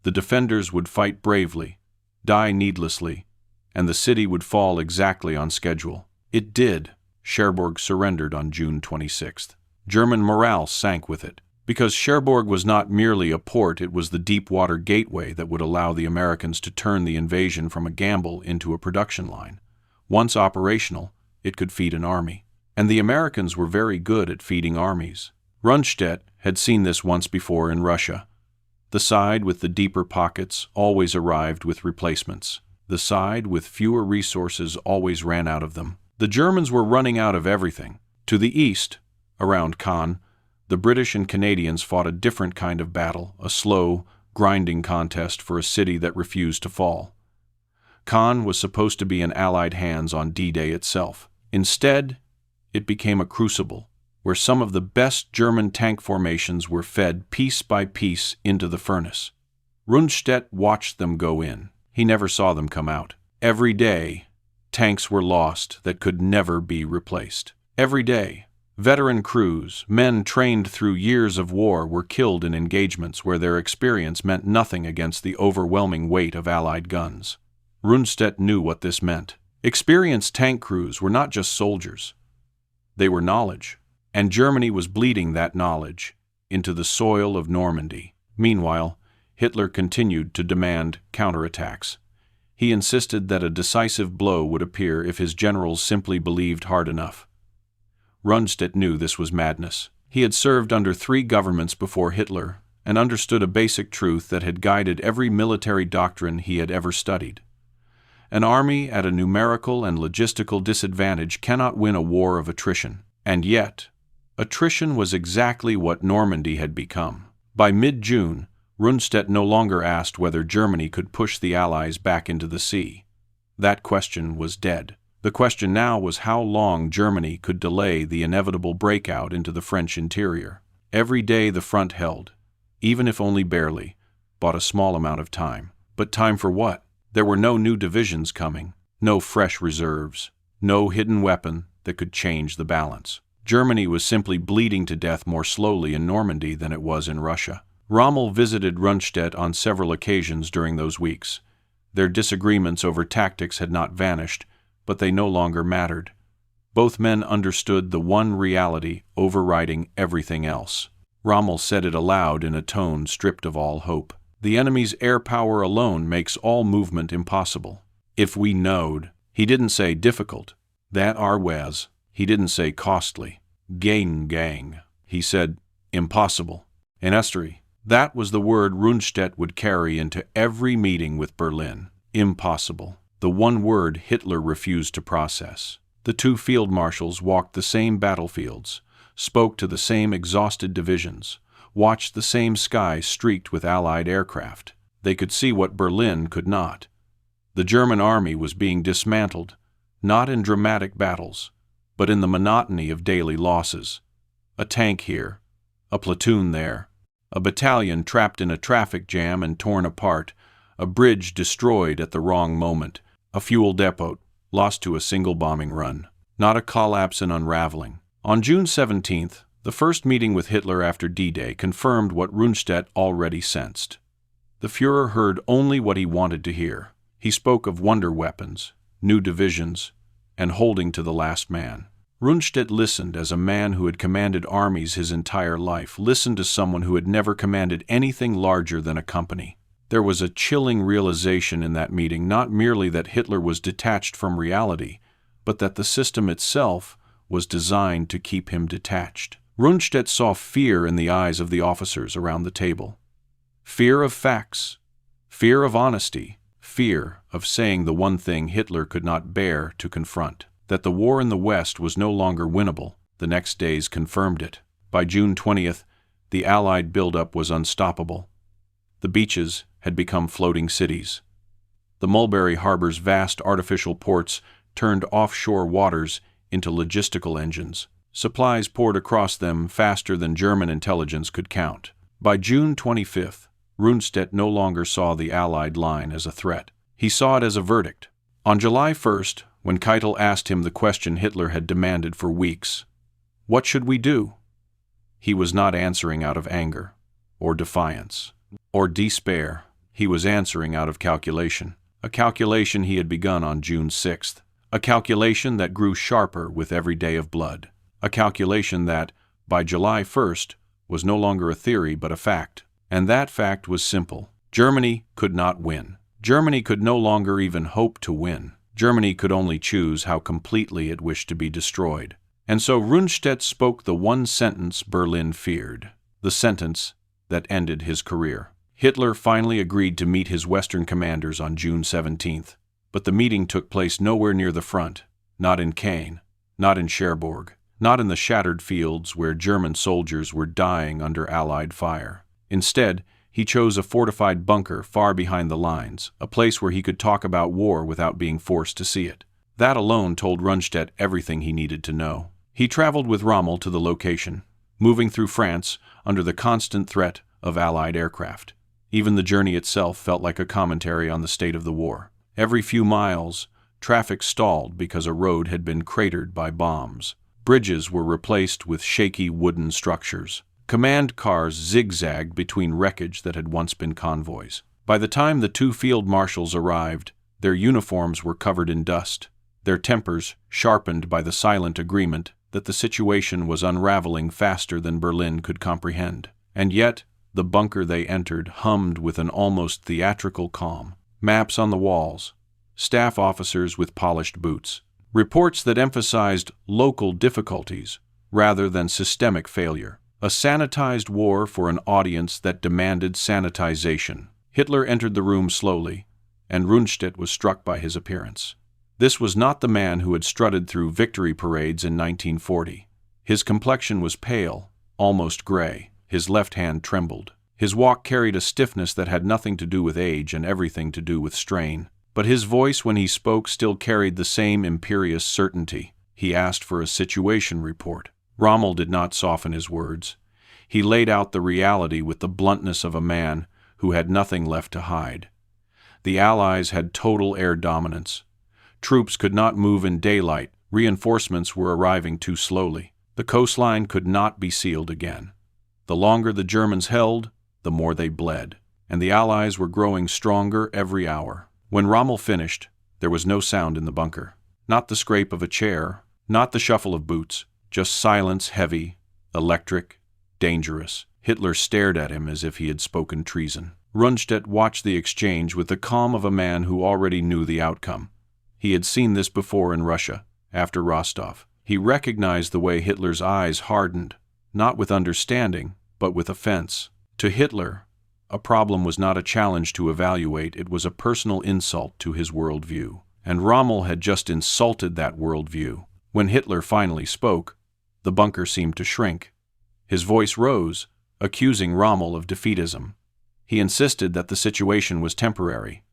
The defenders would fight bravely, die needlessly, and the city would fall exactly on schedule. It did. Cherbourg surrendered on June 26th. German morale sank with it. Because Cherbourg was not merely a port, it was the deep-water gateway that would allow the Americans to turn the invasion from a gamble into a production line. Once operational, it could feed an army. And the Americans were very good at feeding armies. Rundstedt had seen this once before in Russia. The side with the deeper pockets always arrived with replacements. The side with fewer resources always ran out of them. The Germans were running out of everything. To the east, around Caen, the British and Canadians fought a different kind of battle, a slow, grinding contest for a city that refused to fall. Caen was supposed to be in Allied hands on D-Day itself. Instead, it became a crucible, where some of the best German tank formations were fed piece by piece into the furnace. Rundstedt watched them go in. He never saw them come out. Every day, tanks were lost that could never be replaced. Every day, veteran crews, men trained through years of war, were killed in engagements where their experience meant nothing against the overwhelming weight of Allied guns. Rundstedt knew what this meant. Experienced tank crews were not just soldiers. They were knowledge, and Germany was bleeding that knowledge into the soil of Normandy. Meanwhile, Hitler continued to demand counterattacks. He insisted that a decisive blow would appear if his generals simply believed hard enough. Rundstedt knew this was madness. He had served under 3 governments before Hitler and understood a basic truth that had guided every military doctrine he had ever studied. An army at a numerical and logistical disadvantage cannot win a war of attrition. And yet, attrition was exactly what Normandy had become. By mid-June, Rundstedt no longer asked whether Germany could push the Allies back into the sea. That question was dead. The question now was how long Germany could delay the inevitable breakout into the French interior. Every day the front held, even if only barely, bought a small amount of time. But time for what? There were no new divisions coming, no fresh reserves, no hidden weapon that could change the balance. Germany was simply bleeding to death more slowly in Normandy than it was in Russia. Rommel visited Rundstedt on several occasions during those weeks. Their disagreements over tactics had not vanished, but they no longer mattered. Both men understood the one reality overriding everything else. Rommel said it aloud in a tone stripped of all hope. The enemy's air power alone makes all movement impossible. If we knowed, he didn't say difficult, that are was. He didn't say costly, gang, he said impossible. In Estuary, that was the word Rundstedt would carry into every meeting with Berlin. Impossible. The one word Hitler refused to process. The 2 field marshals walked the same battlefields, spoke to the same exhausted divisions, watched the same sky streaked with Allied aircraft. They could see what Berlin could not. The German army was being dismantled, not in dramatic battles, but in the monotony of daily losses. A tank here, a platoon there, a battalion trapped in a traffic jam and torn apart, a bridge destroyed at the wrong moment, a fuel depot lost to a single bombing run. Not a collapse and unraveling. On June 17th, the first meeting with Hitler after D-Day confirmed what Rundstedt already sensed. The Führer heard only what he wanted to hear. He spoke of wonder weapons, new divisions, and holding to the last man. Rundstedt listened as a man who had commanded armies his entire life, listened to someone who had never commanded anything larger than a company. There was a chilling realization in that meeting, not merely that Hitler was detached from reality, but that the system itself was designed to keep him detached. Rundstedt saw fear in the eyes of the officers around the table. Fear of facts, fear of honesty, fear of saying the one thing Hitler could not bear to confront. That the war in the West was no longer winnable, the next days confirmed it. By June 20th, the Allied buildup was unstoppable. The beaches had become floating cities. The Mulberry Harbor's vast artificial ports turned offshore waters into logistical engines. Supplies poured across them faster than German intelligence could count. By June 25th, Rundstedt no longer saw the Allied line as a threat. He saw it as a verdict. On July 1st, when Keitel asked him the question Hitler had demanded for weeks, "What should we do?" he was not answering out of anger, or defiance, or despair. He was answering out of calculation. A calculation he had begun on June 6th. A calculation that grew sharper with every day of blood. A calculation that, by July 1st, was no longer a theory but a fact. And that fact was simple. Germany could not win. Germany could no longer even hope to win. Germany could only choose how completely it wished to be destroyed. And so Rundstedt spoke the one sentence Berlin feared, the sentence that ended his career. Hitler finally agreed to meet his Western commanders on June 17th, but the meeting took place nowhere near the front, not in Caen, not in Cherbourg, not in the shattered fields where German soldiers were dying under Allied fire. Instead, he chose a fortified bunker far behind the lines, a place where he could talk about war without being forced to see it. That alone told Rundstedt everything he needed to know. He traveled with Rommel to the location, moving through France under the constant threat of Allied aircraft. Even the journey itself felt like a commentary on the state of the war. Every few miles, traffic stalled because a road had been cratered by bombs. Bridges were replaced with shaky wooden structures. Command cars zigzagged between wreckage that had once been convoys. By the time the 2 field marshals arrived, their uniforms were covered in dust, their tempers sharpened by the silent agreement that the situation was unraveling faster than Berlin could comprehend. And yet, the bunker they entered hummed with an almost theatrical calm. Maps on the walls, staff officers with polished boots. Reports that emphasized local difficulties rather than systemic failure. A sanitized war for an audience that demanded sanitization. Hitler entered the room slowly, and Rundstedt was struck by his appearance. This was not the man who had strutted through victory parades in 1940. His complexion was pale, almost gray. His left hand trembled. His walk carried a stiffness that had nothing to do with age and everything to do with strain. But his voice when he spoke still carried the same imperious certainty. He asked for a situation report. Rommel did not soften his words. He laid out the reality with the bluntness of a man who had nothing left to hide. The Allies had total air dominance. Troops could not move in daylight. Reinforcements were arriving too slowly. The coastline could not be sealed again. The longer the Germans held, the more they bled. And the Allies were growing stronger every hour. When Rommel finished, there was no sound in the bunker. Not the scrape of a chair, not the shuffle of boots, just silence, heavy, electric, dangerous. Hitler stared at him as if he had spoken treason. Rundstedt watched the exchange with the calm of a man who already knew the outcome. He had seen this before in Russia, after Rostov. He recognized the way Hitler's eyes hardened, not with understanding, but with offense. To Hitler, a problem was not a challenge to evaluate, it was a personal insult to his worldview. And Rommel had just insulted that worldview. When Hitler finally spoke, the bunker seemed to shrink. His voice rose, accusing Rommel of defeatism. He insisted that the situation was temporary,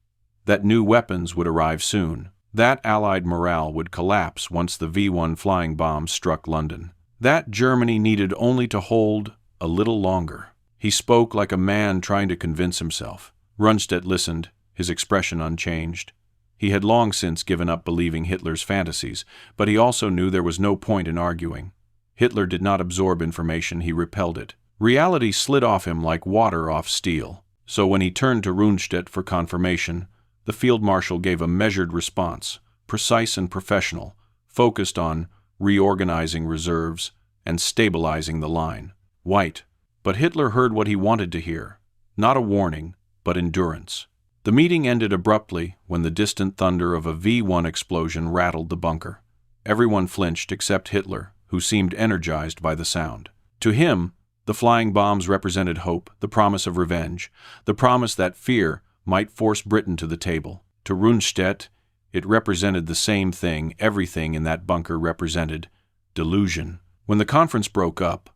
that new weapons would arrive soon, that Allied morale would collapse once the V-1 flying bombs struck London, that Germany needed only to hold a little longer. He spoke like a man trying to convince himself. Rundstedt listened, his expression unchanged. He had long since given up believing Hitler's fantasies, but he also knew there was no point in arguing. Hitler did not absorb information, he repelled it. Reality slid off him like water off steel. So when he turned to Rundstedt for confirmation, the field marshal gave a measured response, precise and professional, focused on reorganizing reserves and stabilizing the line. White. But Hitler heard what he wanted to hear. Not a warning, but endurance. The meeting ended abruptly when the distant thunder of a V-1 explosion rattled the bunker. Everyone flinched except Hitler, who seemed energized by the sound. To him, the flying bombs represented hope, the promise of revenge, the promise that fear might force Britain to the table. To Rundstedt, it represented the same thing everything in that bunker represented: delusion. When the conference broke up,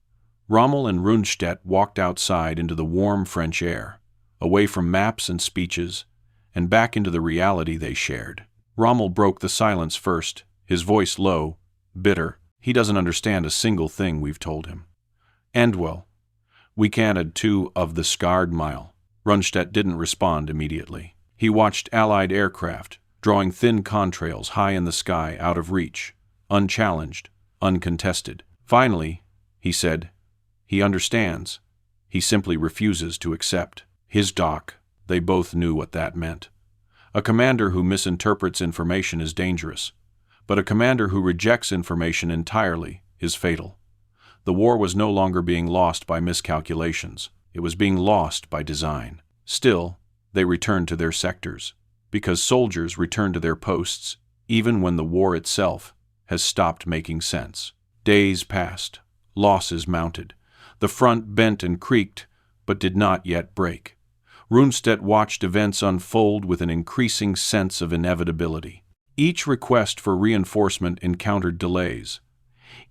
Rommel and Rundstedt walked outside into the warm French air, away from maps and speeches, and back into the reality they shared. Rommel broke the silence first, his voice low, bitter. He doesn't understand a single thing we've told him. Endwell, we canted 2 of the scarred mile. Rundstedt didn't respond immediately. He watched Allied aircraft, drawing thin contrails high in the sky out of reach, unchallenged, uncontested. Finally, he said, he understands. He simply refuses to accept. His doc, they both knew what that meant. A commander who misinterprets information is dangerous, but a commander who rejects information entirely is fatal. The war was no longer being lost by miscalculations. It was being lost by design. Still, they returned to their sectors, because soldiers return to their posts even when the war itself has stopped making sense. Days passed. Losses mounted. The front bent and creaked, but did not yet break. Rundstedt watched events unfold with an increasing sense of inevitability. Each request for reinforcement encountered delays.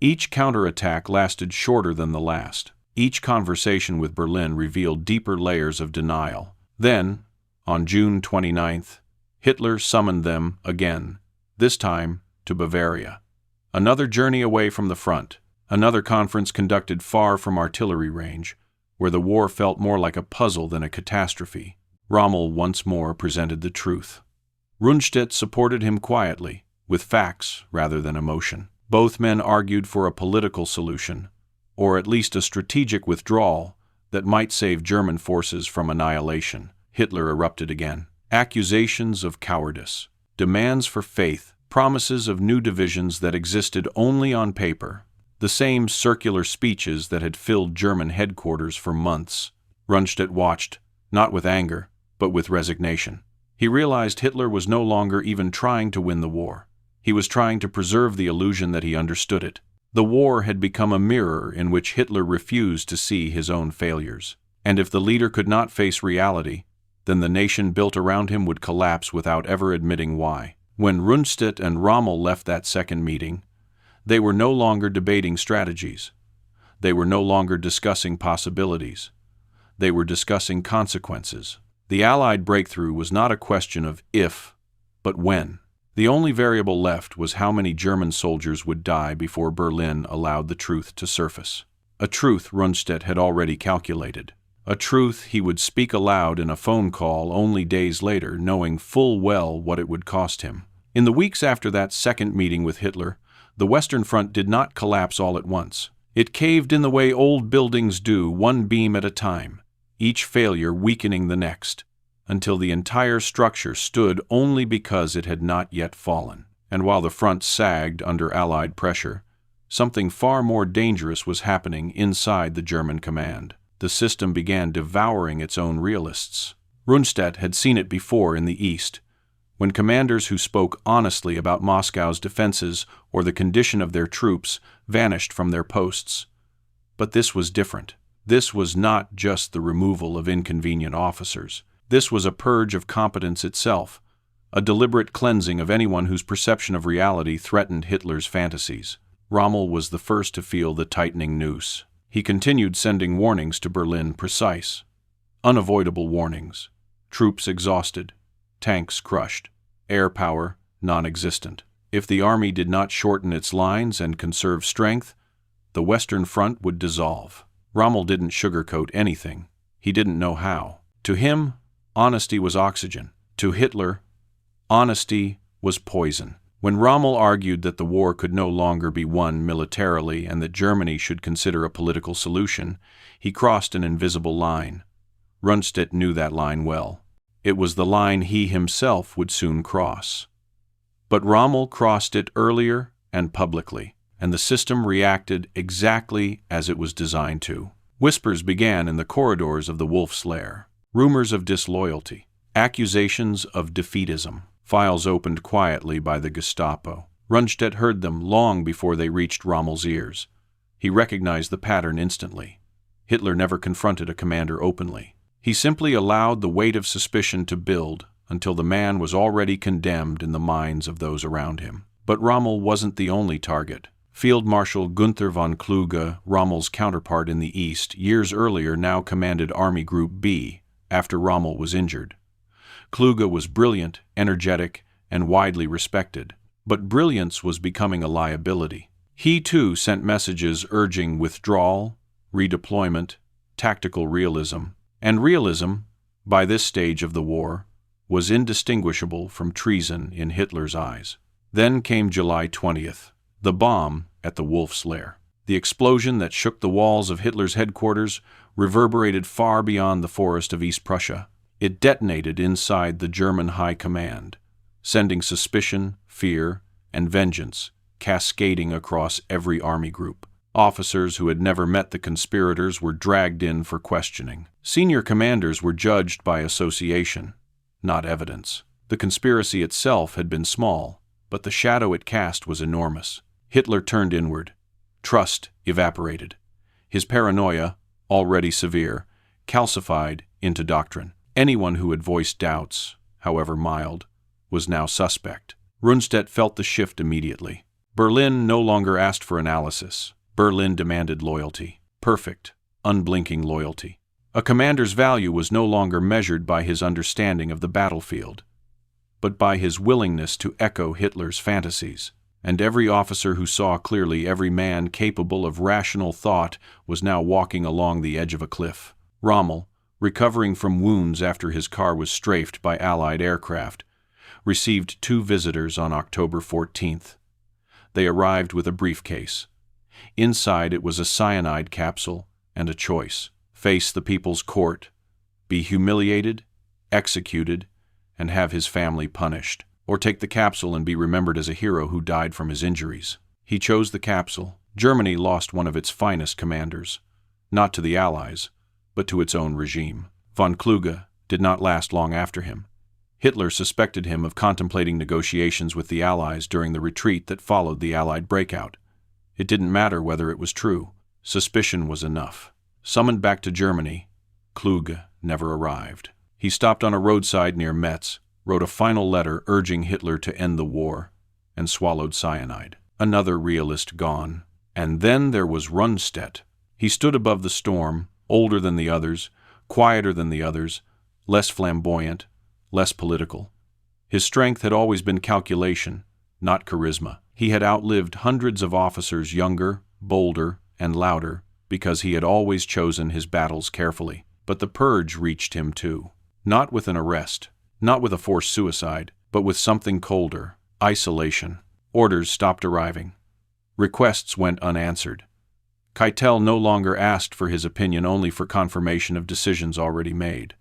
Each counterattack lasted shorter than the last. Each conversation with Berlin revealed deeper layers of denial. Then, on June 29th, Hitler summoned them again, this time to Bavaria. Another journey away from the front, another conference conducted far from artillery range, where the war felt more like a puzzle than a catastrophe. Rommel once more presented the truth. Rundstedt supported him quietly, with facts rather than emotion. Both men argued for a political solution, or at least a strategic withdrawal that might save German forces from annihilation. Hitler erupted again. Accusations of cowardice, demands for faith, promises of new divisions that existed only on paper, the same circular speeches that had filled German headquarters for months. Rundstedt watched, not with anger, but with resignation. He realized Hitler was no longer even trying to win the war. He was trying to preserve the illusion that he understood it. The war had become a mirror in which Hitler refused to see his own failures. And if the leader could not face reality, then the nation built around him would collapse without ever admitting why. When Rundstedt and Rommel left that second meeting, they were no longer debating strategies. They were no longer discussing possibilities. They were discussing consequences. The Allied breakthrough was not a question of if, but when. The only variable left was how many German soldiers would die before Berlin allowed the truth to surface. A truth Rundstedt had already calculated. A truth he would speak aloud in a phone call only days later, knowing full well what it would cost him. In the weeks after that second meeting with Hitler, the Western Front did not collapse all at once. It caved in the way old buildings do, one beam at a time, each failure weakening the next, until the entire structure stood only because it had not yet fallen. And while the front sagged under Allied pressure, something far more dangerous was happening inside the German command. The system began devouring its own realists. Rundstedt had seen it before in the East, when commanders who spoke honestly about Moscow's defenses or the condition of their troops vanished from their posts. But this was different. This was not just the removal of inconvenient officers. This was a purge of competence itself, a deliberate cleansing of anyone whose perception of reality threatened Hitler's fantasies. Rommel was the first to feel the tightening noose. He continued sending warnings to Berlin, precise, unavoidable warnings. Troops exhausted, tanks crushed, air power non-existent. If the army did not shorten its lines and conserve strength, the Western Front would dissolve. Rommel didn't sugarcoat anything. He didn't know how. To him, honesty was oxygen. To Hitler, honesty was poison. When Rommel argued that the war could no longer be won militarily and that Germany should consider a political solution, he crossed an invisible line. Rundstedt knew that line well. It was the line he himself would soon cross. But Rommel crossed it earlier and publicly, and the system reacted exactly as it was designed to. Whispers began in the corridors of the Wolf's Lair. Rumors of disloyalty, accusations of defeatism. Files opened quietly by the Gestapo. Rundstedt heard them long before they reached Rommel's ears. He recognized the pattern instantly. Hitler never confronted a commander openly. He simply allowed the weight of suspicion to build until the man was already condemned in the minds of those around him. But Rommel wasn't the only target. Field Marshal Günther von Kluge, Rommel's counterpart in the East, years earlier now commanded Army Group B after Rommel was injured. Kluge was brilliant, energetic, and widely respected, but brilliance was becoming a liability. He too sent messages urging withdrawal, redeployment, tactical realism. And realism, by this stage of the war, was indistinguishable from treason in Hitler's eyes. Then came July 20th, the bomb at the Wolf's Lair. The explosion that shook the walls of Hitler's headquarters reverberated far beyond the forest of East Prussia. It detonated inside the German High Command, sending suspicion, fear, and vengeance cascading across every army group. Officers who had never met the conspirators were dragged in for questioning. Senior commanders were judged by association, not evidence. The conspiracy itself had been small, but the shadow it cast was enormous. Hitler turned inward. Trust evaporated. His paranoia, already severe, calcified into doctrine. Anyone who had voiced doubts, however mild, was now suspect. Rundstedt felt the shift immediately. Berlin no longer asked for analysis. Berlin demanded loyalty. Perfect, unblinking loyalty. A commander's value was no longer measured by his understanding of the battlefield, but by his willingness to echo Hitler's fantasies. And every officer who saw clearly, every man capable of rational thought, was now walking along the edge of a cliff. Rommel, recovering from wounds after his car was strafed by Allied aircraft, received 2 visitors on October 14th. They arrived with a briefcase. Inside it was a cyanide capsule and a choice: face the people's court, be humiliated, executed, and have his family punished, or take the capsule and be remembered as a hero who died from his injuries. He chose the capsule. Germany lost one of its finest commanders, not to the Allies, but to its own regime. Von Kluge did not last long after him. Hitler suspected him of contemplating negotiations with the Allies during the retreat that followed the Allied breakout. It didn't matter whether it was true. Suspicion was enough. Summoned back to Germany, Kluge never arrived. He stopped on a roadside near Metz, wrote a final letter urging Hitler to end the war, and swallowed cyanide. Another realist gone. And then there was Rundstedt. He stood above the storm, older than the others, quieter than the others, less flamboyant, less political. His strength had always been calculation, not charisma. He had outlived hundreds of officers younger, bolder, and louder because he had always chosen his battles carefully. But the purge reached him too. Not with an arrest, not with a forced suicide, but with something colder: isolation. Orders stopped arriving. Requests went unanswered. Keitel no longer asked for his opinion, only for confirmation of decisions already made.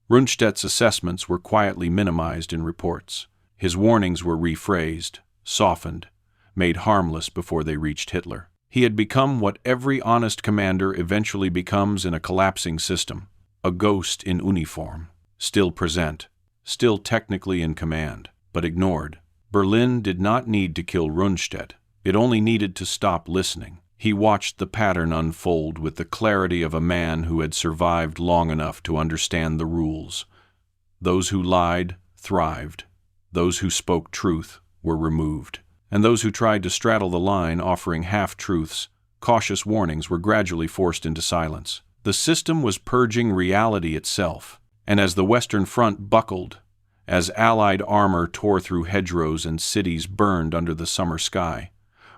Rundstedt's assessments were quietly minimized in reports. His warnings were rephrased, softened, made harmless before they reached Hitler. He had become what every honest commander eventually becomes in a collapsing system: a ghost in uniform, still present, still technically in command, but ignored. Berlin did not need to kill Rundstedt. It only needed to stop listening. He watched the pattern unfold with the clarity of a man who had survived long enough to understand the rules. Those who lied thrived. Those who spoke truth were removed. And those who tried to straddle the line, offering half-truths, cautious warnings, were gradually forced into silence. The system was purging reality itself. And as the Western Front buckled, as Allied armor tore through hedgerows and cities burned under the summer sky,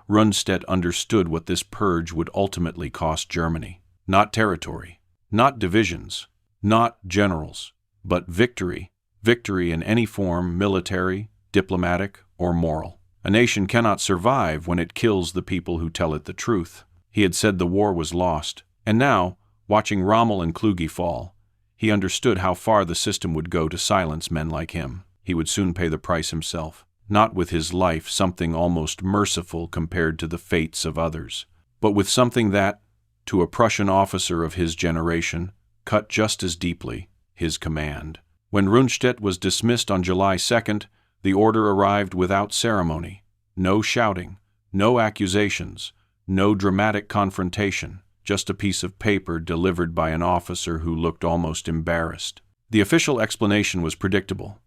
Rundstedt understood what this purge would ultimately cost Germany. Not territory, not divisions, not generals, but victory. Victory in any form, military, diplomatic, or moral. A nation cannot survive when it kills the people who tell it the truth. He had said the war was lost, and now, watching Rommel and Kluge fall, he understood how far the system would go to silence men like him. He would soon pay the price himself. Not with his life, something almost merciful compared to the fates of others, but with something that, to a Prussian officer of his generation, cut just as deeply: his command. When Rundstedt was dismissed on July 2nd, the order arrived without ceremony. No shouting, no accusations, no dramatic confrontation, just a piece of paper delivered by an officer who looked almost embarrassed. The official explanation was predictable: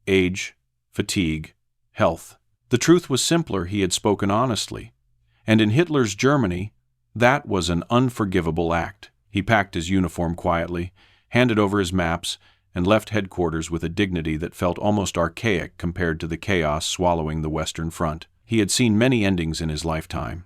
age, fatigue, health. The truth was simpler: he had spoken honestly. And in Hitler's Germany, that was an unforgivable act. He packed his uniform quietly, handed over his maps, and left headquarters with a dignity that felt almost archaic compared to the chaos swallowing the Western Front. He had seen many endings in his lifetime: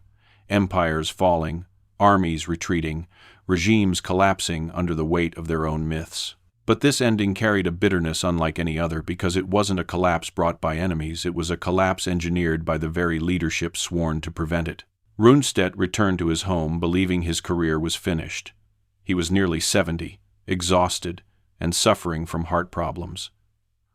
empires falling, armies retreating, regimes collapsing under the weight of their own myths. But this ending carried a bitterness unlike any other, because it wasn't a collapse brought by enemies, it was a collapse engineered by the very leadership sworn to prevent it. Rundstedt returned to his home believing his career was finished. He was nearly 70, exhausted, and suffering from heart problems.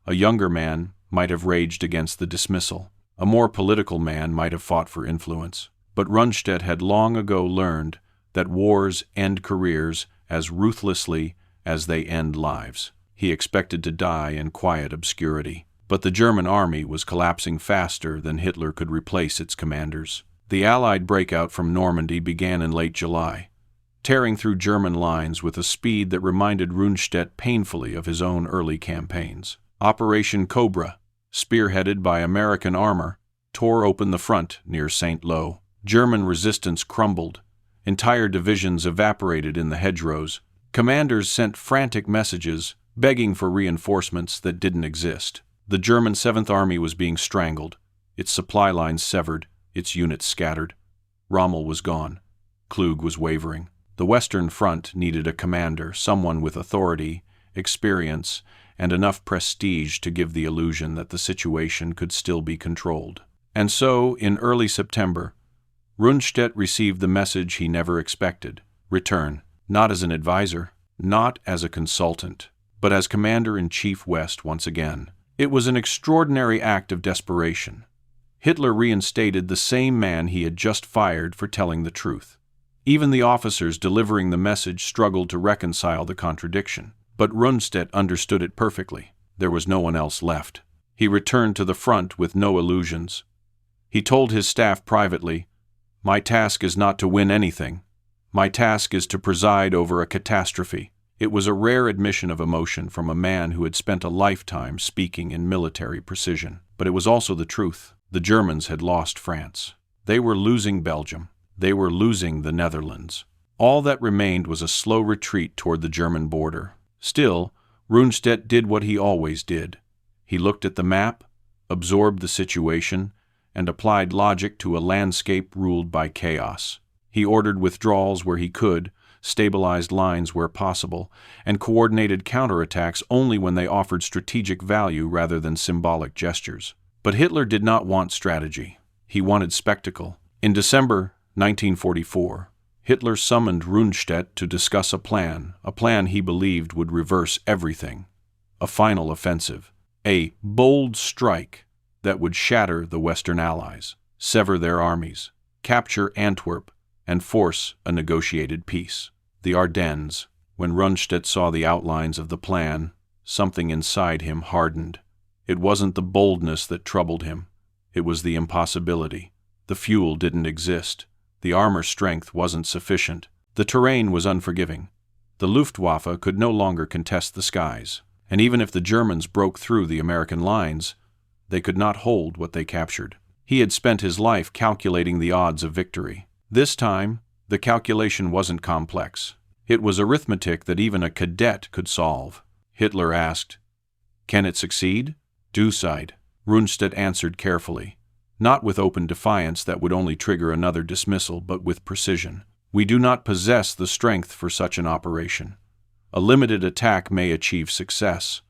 A younger man might have raged against the dismissal. A more political man might have fought for influence. But Rundstedt had long ago learned that wars end careers as ruthlessly as they end lives. He expected to die in quiet obscurity. But the German army was collapsing faster than Hitler could replace its commanders. The Allied breakout from Normandy began in late July, tearing through German lines with a speed that reminded Rundstedt painfully of his own early campaigns. Operation Cobra, spearheaded by American armor, tore open the front near Saint-Lô. German resistance crumbled. Entire divisions evaporated in the hedgerows. Commanders sent frantic messages, begging for reinforcements that didn't exist. The German 7th Army was being strangled, its supply lines severed, its units scattered. Rommel was gone. Kluge was wavering. The Western Front needed a commander, someone with authority, experience, and enough prestige to give the illusion that the situation could still be controlled. And so, in early September, Rundstedt received the message he never expected: return. Not as an advisor, not as a consultant, but as Commander-in-Chief West once again. It was an extraordinary act of desperation. Hitler reinstated the same man he had just fired for telling the truth. Even the officers delivering the message struggled to reconcile the contradiction. But Rundstedt understood it perfectly. There was no one else left. He returned to the front with no illusions. He told his staff privately, "My task is not to win anything. My task is to preside over a catastrophe." It was a rare admission of emotion from a man who had spent a lifetime speaking in military precision. But it was also the truth. The Germans had lost France. They were losing Belgium. They were losing the Netherlands. All that remained was a slow retreat toward the German border. Still, Rundstedt did what he always did. He looked at the map, absorbed the situation, and applied logic to a landscape ruled by chaos. He ordered withdrawals where he could, stabilized lines where possible, and coordinated counterattacks only when they offered strategic value rather than symbolic gestures. But Hitler did not want strategy. He wanted spectacle. In December 1944, Hitler summoned Rundstedt to discuss a plan he believed would reverse everything. A final offensive. A bold strike that would shatter the Western Allies, sever their armies, capture Antwerp, and force a negotiated peace. The Ardennes. When Rundstedt saw the outlines of the plan, something inside him hardened. It wasn't the boldness that troubled him. It was the impossibility. The fuel didn't exist. The armor strength wasn't sufficient. The terrain was unforgiving. The Luftwaffe could no longer contest the skies. And even if the Germans broke through the American lines, they could not hold what they captured. He had spent his life calculating the odds of victory. This time, the calculation wasn't complex. It was arithmetic that even a cadet could solve. Hitler asked, "Can it succeed?" "Ducide," Rundstedt answered carefully, not with open defiance that would only trigger another dismissal, but with precision. "We do not possess the strength for such an operation. A limited attack may achieve success.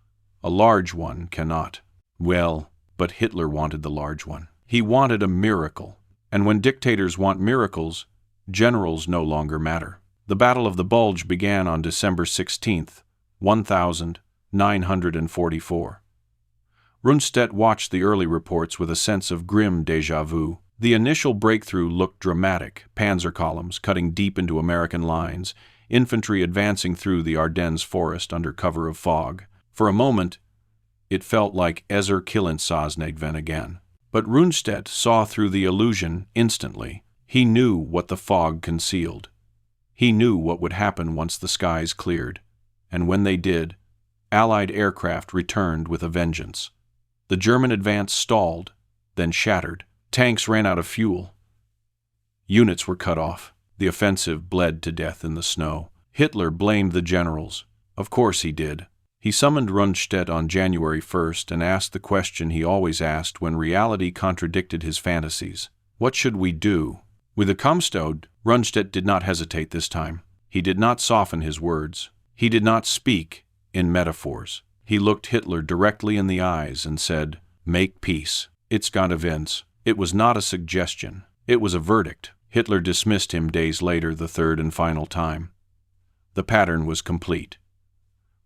A large one cannot." Well, but Hitler wanted the large one. He wanted a miracle. And when dictators want miracles, generals no longer matter. The Battle of the Bulge began on December 16th, 1944. Rundstedt watched the early reports with a sense of grim déjà vu. The initial breakthrough looked dramatic, panzer columns cutting deep into American lines, infantry advancing through the Ardennes forest under cover of fog. For a moment, it felt like Ezer Killensaznegven again. But Rundstedt saw through the illusion instantly. He knew what the fog concealed. He knew what would happen once the skies cleared. And when they did, Allied aircraft returned with a vengeance. The German advance stalled, then shattered. Tanks ran out of fuel. Units were cut off. The offensive bled to death in the snow. Hitler blamed the generals. Of course he did. He summoned Rundstedt on January 1st and asked the question he always asked when reality contradicted his fantasies. What should we do? With the Kampfstode, Rundstedt did not hesitate this time. He did not soften his words. He did not speak in metaphors. He looked Hitler directly in the eyes and said, "Make peace. It's got events." It was not a suggestion. It was a verdict. Hitler dismissed him days later, the third and final time. The pattern was complete.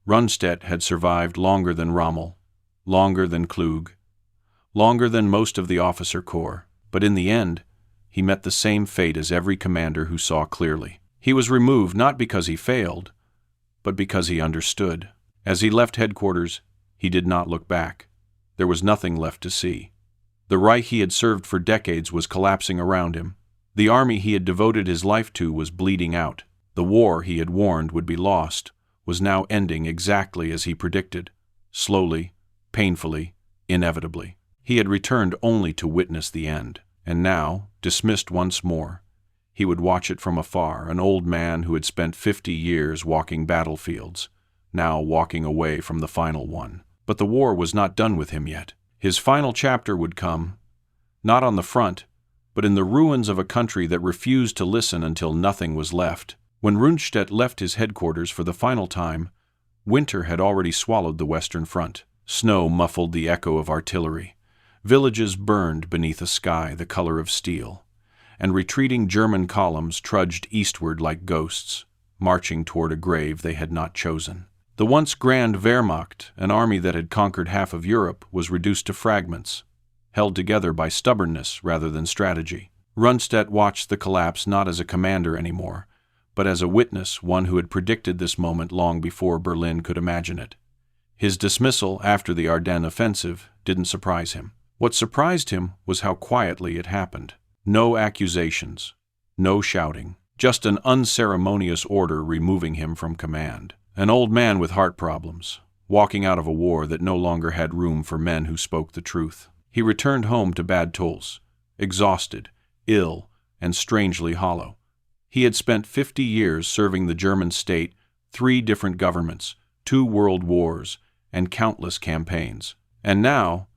Rundstedt had survived longer than Rommel, longer than Klug, longer than most of the officer corps, but in the end, he met the same fate as every commander who saw clearly. He was removed not because he failed, but because he understood. As he left headquarters, he did not look back. There was nothing left to see. The Reich he had served for decades was collapsing around him. The army he had devoted his life to was bleeding out. The war he had warned would be lost was now ending exactly as he predicted, slowly, painfully, inevitably. He had returned only to witness the end, and now, dismissed once more, he would watch it from afar, an old man who had spent 50 years walking battlefields, now walking away from the final one. But the war was not done with him yet. His final chapter would come, not on the front, but in the ruins of a country that refused to listen until nothing was left. When Rundstedt left his headquarters for the final time, winter had already swallowed the Western Front. Snow muffled the echo of artillery. Villages burned beneath a sky the color of steel, and retreating German columns trudged eastward like ghosts, marching toward a grave they had not chosen. The once grand Wehrmacht, an army that had conquered half of Europe, was reduced to fragments, held together by stubbornness rather than strategy. Rundstedt watched the collapse not as a commander anymore, but as a witness, one who had predicted this moment long before Berlin could imagine it. His dismissal after the Ardennes offensive didn't surprise him. What surprised him was how quietly it happened. No accusations, no shouting, just an unceremonious order removing him from command. An old man with heart problems, walking out of a war that no longer had room for men who spoke the truth. He returned home to Bad Tolz, exhausted, ill, and strangely hollow. He had spent 50 years serving the German state, 3 different governments, 2 world wars, and countless campaigns. And now,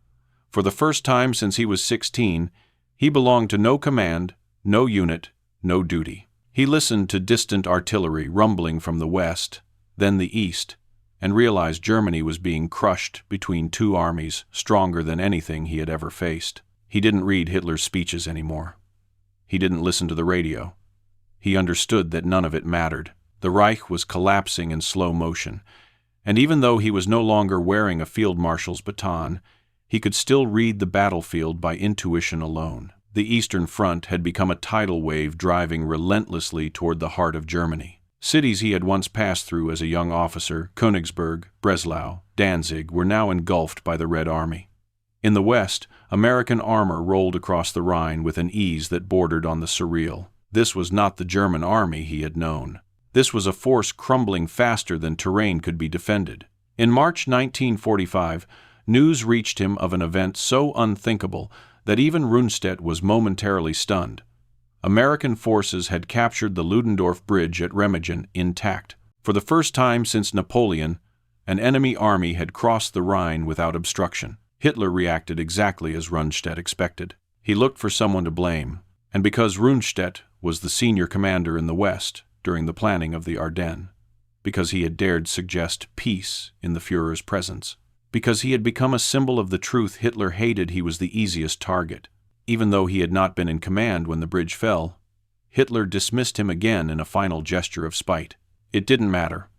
for the first time since he was 16, he belonged to no command, no unit, no duty. He listened to distant artillery rumbling from the west, then the east, and realized Germany was being crushed between 2 armies stronger than anything he had ever faced. He didn't read Hitler's speeches anymore. He didn't listen to the radio. He understood that none of it mattered. The Reich was collapsing in slow motion, and even though he was no longer wearing a field marshal's baton, he could still read the battlefield by intuition alone. The Eastern Front had become a tidal wave driving relentlessly toward the heart of Germany. Cities he had once passed through as a young officer, Königsberg, Breslau, Danzig, were now engulfed by the Red Army. In the west, American armor rolled across the Rhine with an ease that bordered on the surreal. This was not the German army he had known. This was a force crumbling faster than terrain could be defended. In March 1945, news reached him of an event so unthinkable that even Rundstedt was momentarily stunned. American forces had captured the Ludendorff Bridge at Remagen intact. For the first time since Napoleon, an enemy army had crossed the Rhine without obstruction. Hitler reacted exactly as Rundstedt expected. He looked for someone to blame, and because Rundstedt was the senior commander in the West during the planning of the Ardennes, because he had dared suggest peace in the Führer's presence, because he had become a symbol of the truth Hitler hated, he was the easiest target. Even though he had not been in command when the bridge fell, Hitler dismissed him again in a final gesture of spite. It didn't matter.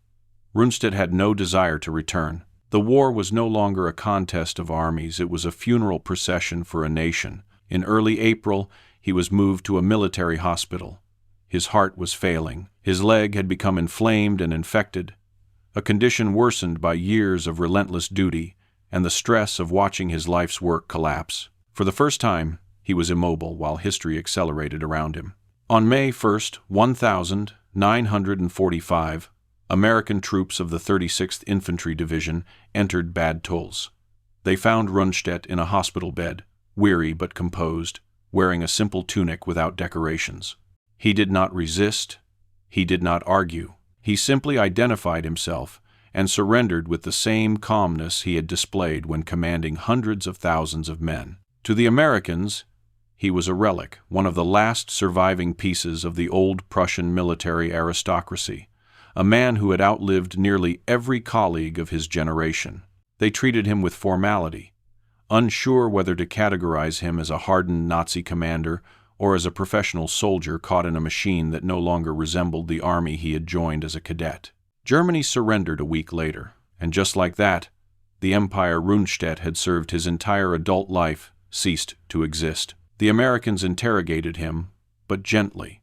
Rundstedt had no desire to return. The war was no longer a contest of armies, it was a funeral procession for a nation. In early April, he was moved to a military hospital. His heart was failing. His leg had become inflamed and infected, a condition worsened by years of relentless duty and the stress of watching his life's work collapse. For the first time, he was immobile while history accelerated around him. On May 1st, 1945, American troops of the 36th Infantry Division entered Bad Tolz. They found Rundstedt in a hospital bed, weary but composed, wearing a simple tunic without decorations. He did not resist. He did not argue. He simply identified himself and surrendered with the same calmness he had displayed when commanding hundreds of thousands of men. To the Americans, he was a relic, one of the last surviving pieces of the old Prussian military aristocracy, a man who had outlived nearly every colleague of his generation. They treated him with formality, unsure whether to categorize him as a hardened Nazi commander or as a professional soldier caught in a machine that no longer resembled the army he had joined as a cadet. Germany surrendered a week later, and just like that, the empire Rundstedt had served his entire adult life ceased to exist. The Americans interrogated him, but gently.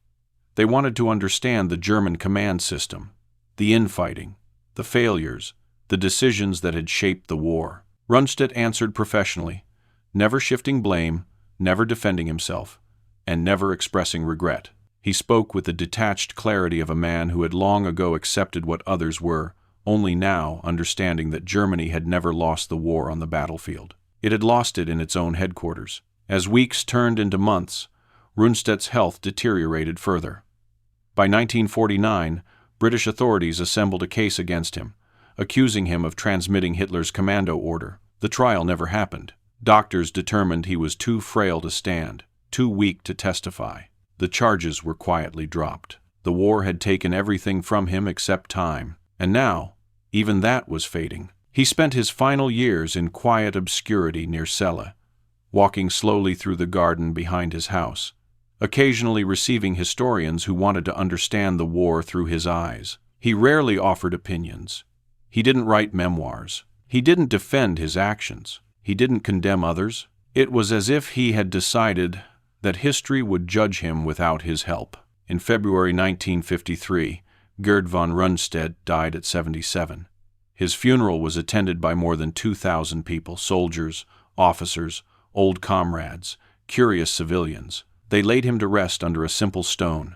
They wanted to understand the German command system, the infighting, the failures, the decisions that had shaped the war. Rundstedt answered professionally, never shifting blame, never defending himself, and never expressing regret. He spoke with the detached clarity of a man who had long ago accepted what others were, only now understanding that Germany had never lost the war on the battlefield. It had lost it in its own headquarters. As weeks turned into months, Rundstedt's health deteriorated further. By 1949, British authorities assembled a case against him, accusing him of transmitting Hitler's commando order. The trial never happened. Doctors determined he was too frail to stand, too weak to testify. The charges were quietly dropped. The war had taken everything from him except time, and now, even that was fading. He spent his final years in quiet obscurity near Celle, walking slowly through the garden behind his house, occasionally receiving historians who wanted to understand the war through his eyes. He rarely offered opinions. He didn't write memoirs. He didn't defend his actions. He didn't condemn others. It was as if he had decided that history would judge him without his help. In February 1953, Gerd von Rundstedt died at 77. His funeral was attended by more than 2,000 people, soldiers, officers, old comrades, curious civilians. They laid him to rest under a simple stone.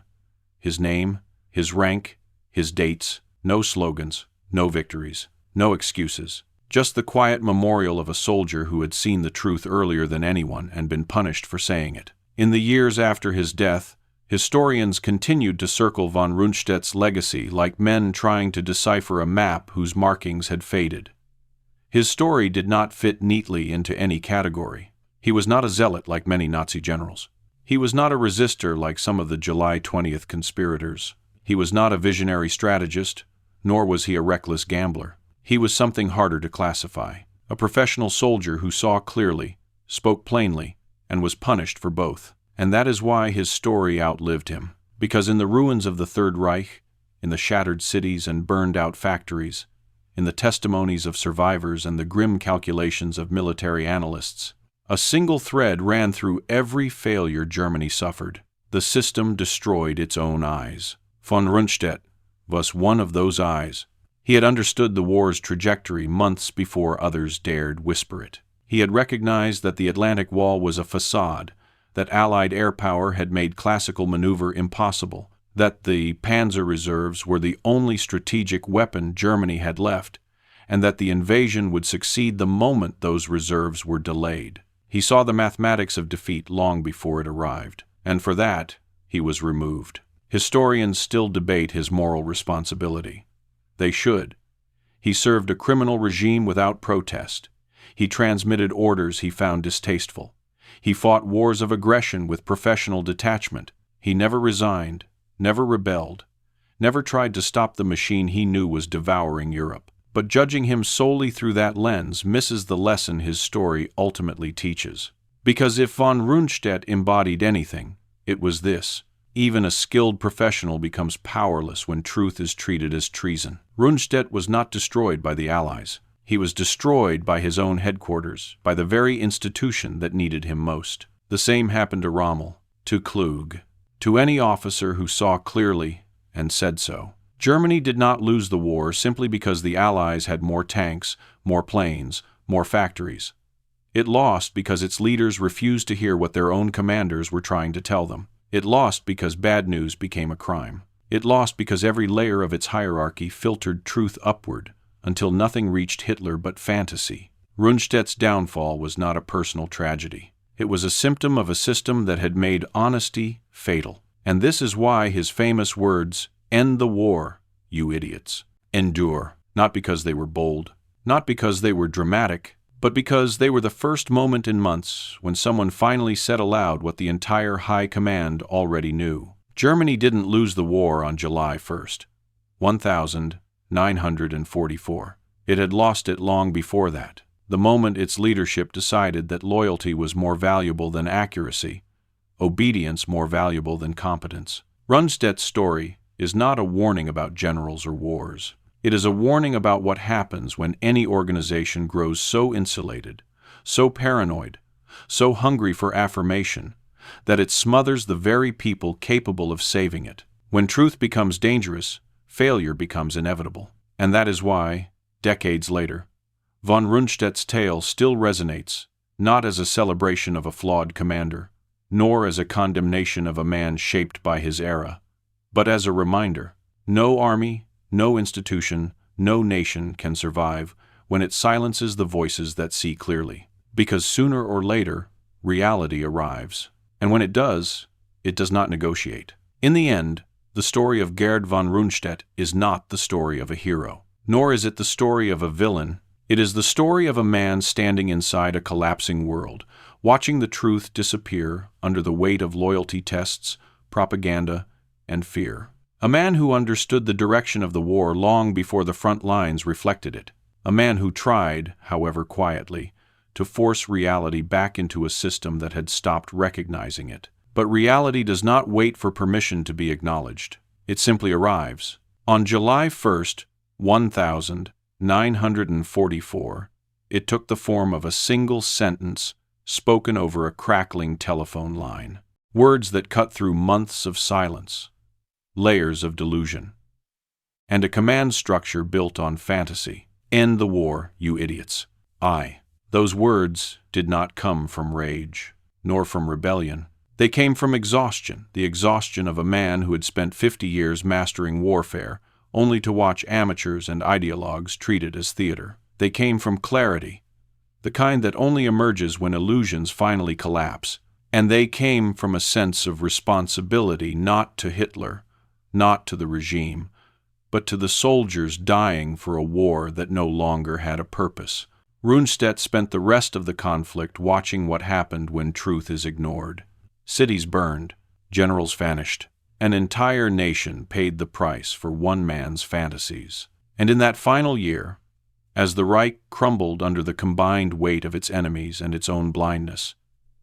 His name, his rank, his dates, no slogans, no victories, no excuses. Just the quiet memorial of a soldier who had seen the truth earlier than anyone and been punished for saying it. In the years after his death, historians continued to circle von Rundstedt's legacy like men trying to decipher a map whose markings had faded. His story did not fit neatly into any category. He was not a zealot like many Nazi generals. He was not a resistor like some of the July 20th conspirators. He was not a visionary strategist, nor was he a reckless gambler. He was something harder to classify. A professional soldier who saw clearly, spoke plainly, and was punished for both. And that is why his story outlived him. Because in the ruins of the Third Reich, in the shattered cities and burned-out factories, in the testimonies of survivors and the grim calculations of military analysts, a single thread ran through every failure Germany suffered. The system destroyed its own eyes. Von Rundstedt was one of those eyes. He had understood the war's trajectory months before others dared whisper it. He had recognized that the Atlantic Wall was a facade, that Allied air power had made classical maneuver impossible, that the Panzer reserves were the only strategic weapon Germany had left, and that the invasion would succeed the moment those reserves were delayed. He saw the mathematics of defeat long before it arrived, and for that he was removed. Historians still debate his moral responsibility. They should. He served a criminal regime without protest. He transmitted orders he found distasteful. He fought wars of aggression with professional detachment. He never resigned, never rebelled, never tried to stop the machine he knew was devouring Europe. But judging him solely through that lens misses the lesson his story ultimately teaches. Because if von Rundstedt embodied anything, it was this: even a skilled professional becomes powerless when truth is treated as treason. Rundstedt was not destroyed by the Allies. He was destroyed by his own headquarters, by the very institution that needed him most. The same happened to Rommel, to Klug, to any officer who saw clearly and said so. Germany did not lose the war simply because the Allies had more tanks, more planes, more factories. It lost because its leaders refused to hear what their own commanders were trying to tell them. It lost because bad news became a crime. It lost because every layer of its hierarchy filtered truth upward, until nothing reached Hitler but fantasy. Rundstedt's downfall was not a personal tragedy. It was a symptom of a system that had made honesty fatal. And this is why his famous words, "End the war, you idiots," endure, not because they were bold, not because they were dramatic, but because they were the first moment in months when someone finally said aloud what the entire high command already knew. Germany didn't lose the war on July 1st, 1944. It had lost it long before that, the moment its leadership decided that loyalty was more valuable than accuracy, obedience more valuable than competence. Rundstedt's story is not a warning about generals or wars. It is a warning about what happens when any organization grows so insulated, so paranoid, so hungry for affirmation, that it smothers the very people capable of saving it. When truth becomes dangerous, failure becomes inevitable. And that is why, decades later, von Rundstedt's tale still resonates, not as a celebration of a flawed commander, nor as a condemnation of a man shaped by his era, but as a reminder: no army, no institution, no nation can survive when it silences the voices that see clearly. Because sooner or later, reality arrives. And when it does not negotiate. In the end, the story of Gerd von Rundstedt is not the story of a hero, nor is it the story of a villain. It is the story of a man standing inside a collapsing world, watching the truth disappear under the weight of loyalty tests, propaganda, and fear. A man who understood the direction of the war long before the front lines reflected it. A man who tried, however quietly, to force reality back into a system that had stopped recognizing it. But reality does not wait for permission to be acknowledged. It simply arrives. On July 1st, 1944, it took the form of a single sentence spoken over a crackling telephone line. Words that cut through months of silence, layers of delusion, and a command structure built on fantasy. End the war, you idiots. Those words did not come from rage, nor from rebellion. They came from exhaustion, the exhaustion of a man who had spent 50 years mastering warfare, only to watch amateurs and ideologues treat it as theater. They came from clarity, the kind that only emerges when illusions finally collapse. And they came from a sense of responsibility, not to Hitler, not to the regime, but to the soldiers dying for a war that no longer had a purpose. Rundstedt spent the rest of the conflict watching what happened when truth is ignored. Cities burned, generals vanished, an entire nation paid the price for one man's fantasies. And in that final year, as the Reich crumbled under the combined weight of its enemies and its own blindness,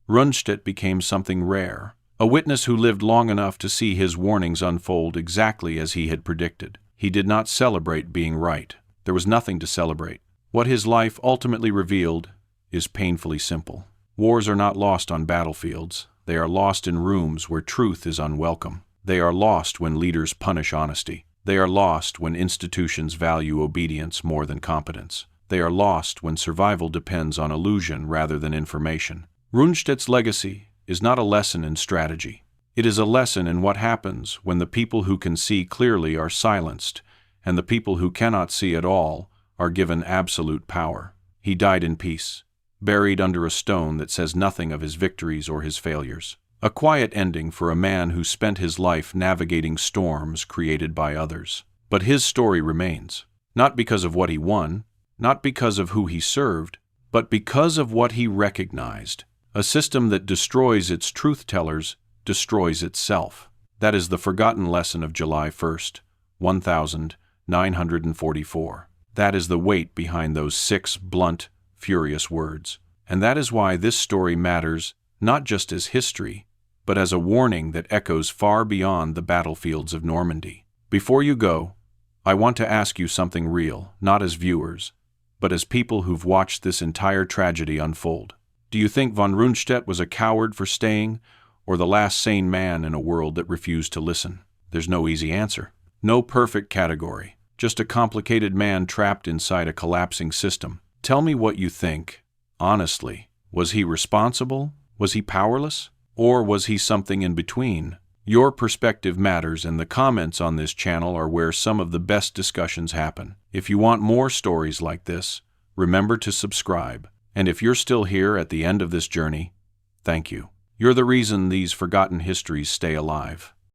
Rundstedt became something rare, a witness who lived long enough to see his warnings unfold exactly as he had predicted. He did not celebrate being right. There was nothing to celebrate. What his life ultimately revealed is painfully simple. Wars are not lost on battlefields. They are lost in rooms where truth is unwelcome. They are lost when leaders punish honesty. They are lost when institutions value obedience more than competence. They are lost when survival depends on illusion rather than information. Rundstedt's legacy is not a lesson in strategy. It is a lesson in what happens when the people who can see clearly are silenced, and the people who cannot see at all are given absolute power. He died in peace, buried under a stone that says nothing of his victories or his failures. A quiet ending for a man who spent his life navigating storms created by others. But his story remains, not because of what he won, not because of who he served, but because of what he recognized. A system that destroys its truth-tellers destroys itself. That is the forgotten lesson of July 1st, 1944. That is the weight behind those 6 blunt, furious words. And that is why this story matters not just as history, but as a warning that echoes far beyond the battlefields of Normandy. Before you go, I want to ask you something real, not as viewers, but as people who've watched this entire tragedy unfold. Do you think von Rundstedt was a coward for staying, or the last sane man in a world that refused to listen? There's no easy answer. No perfect category. Just a complicated man trapped inside a collapsing system. Tell me what you think. Honestly, was he responsible? Was he powerless? Or was he something in between? Your perspective matters, and the comments on this channel are where some of the best discussions happen. If you want more stories like this, remember to subscribe. And if you're still here at the end of this journey, thank you. You're the reason these forgotten histories stay alive.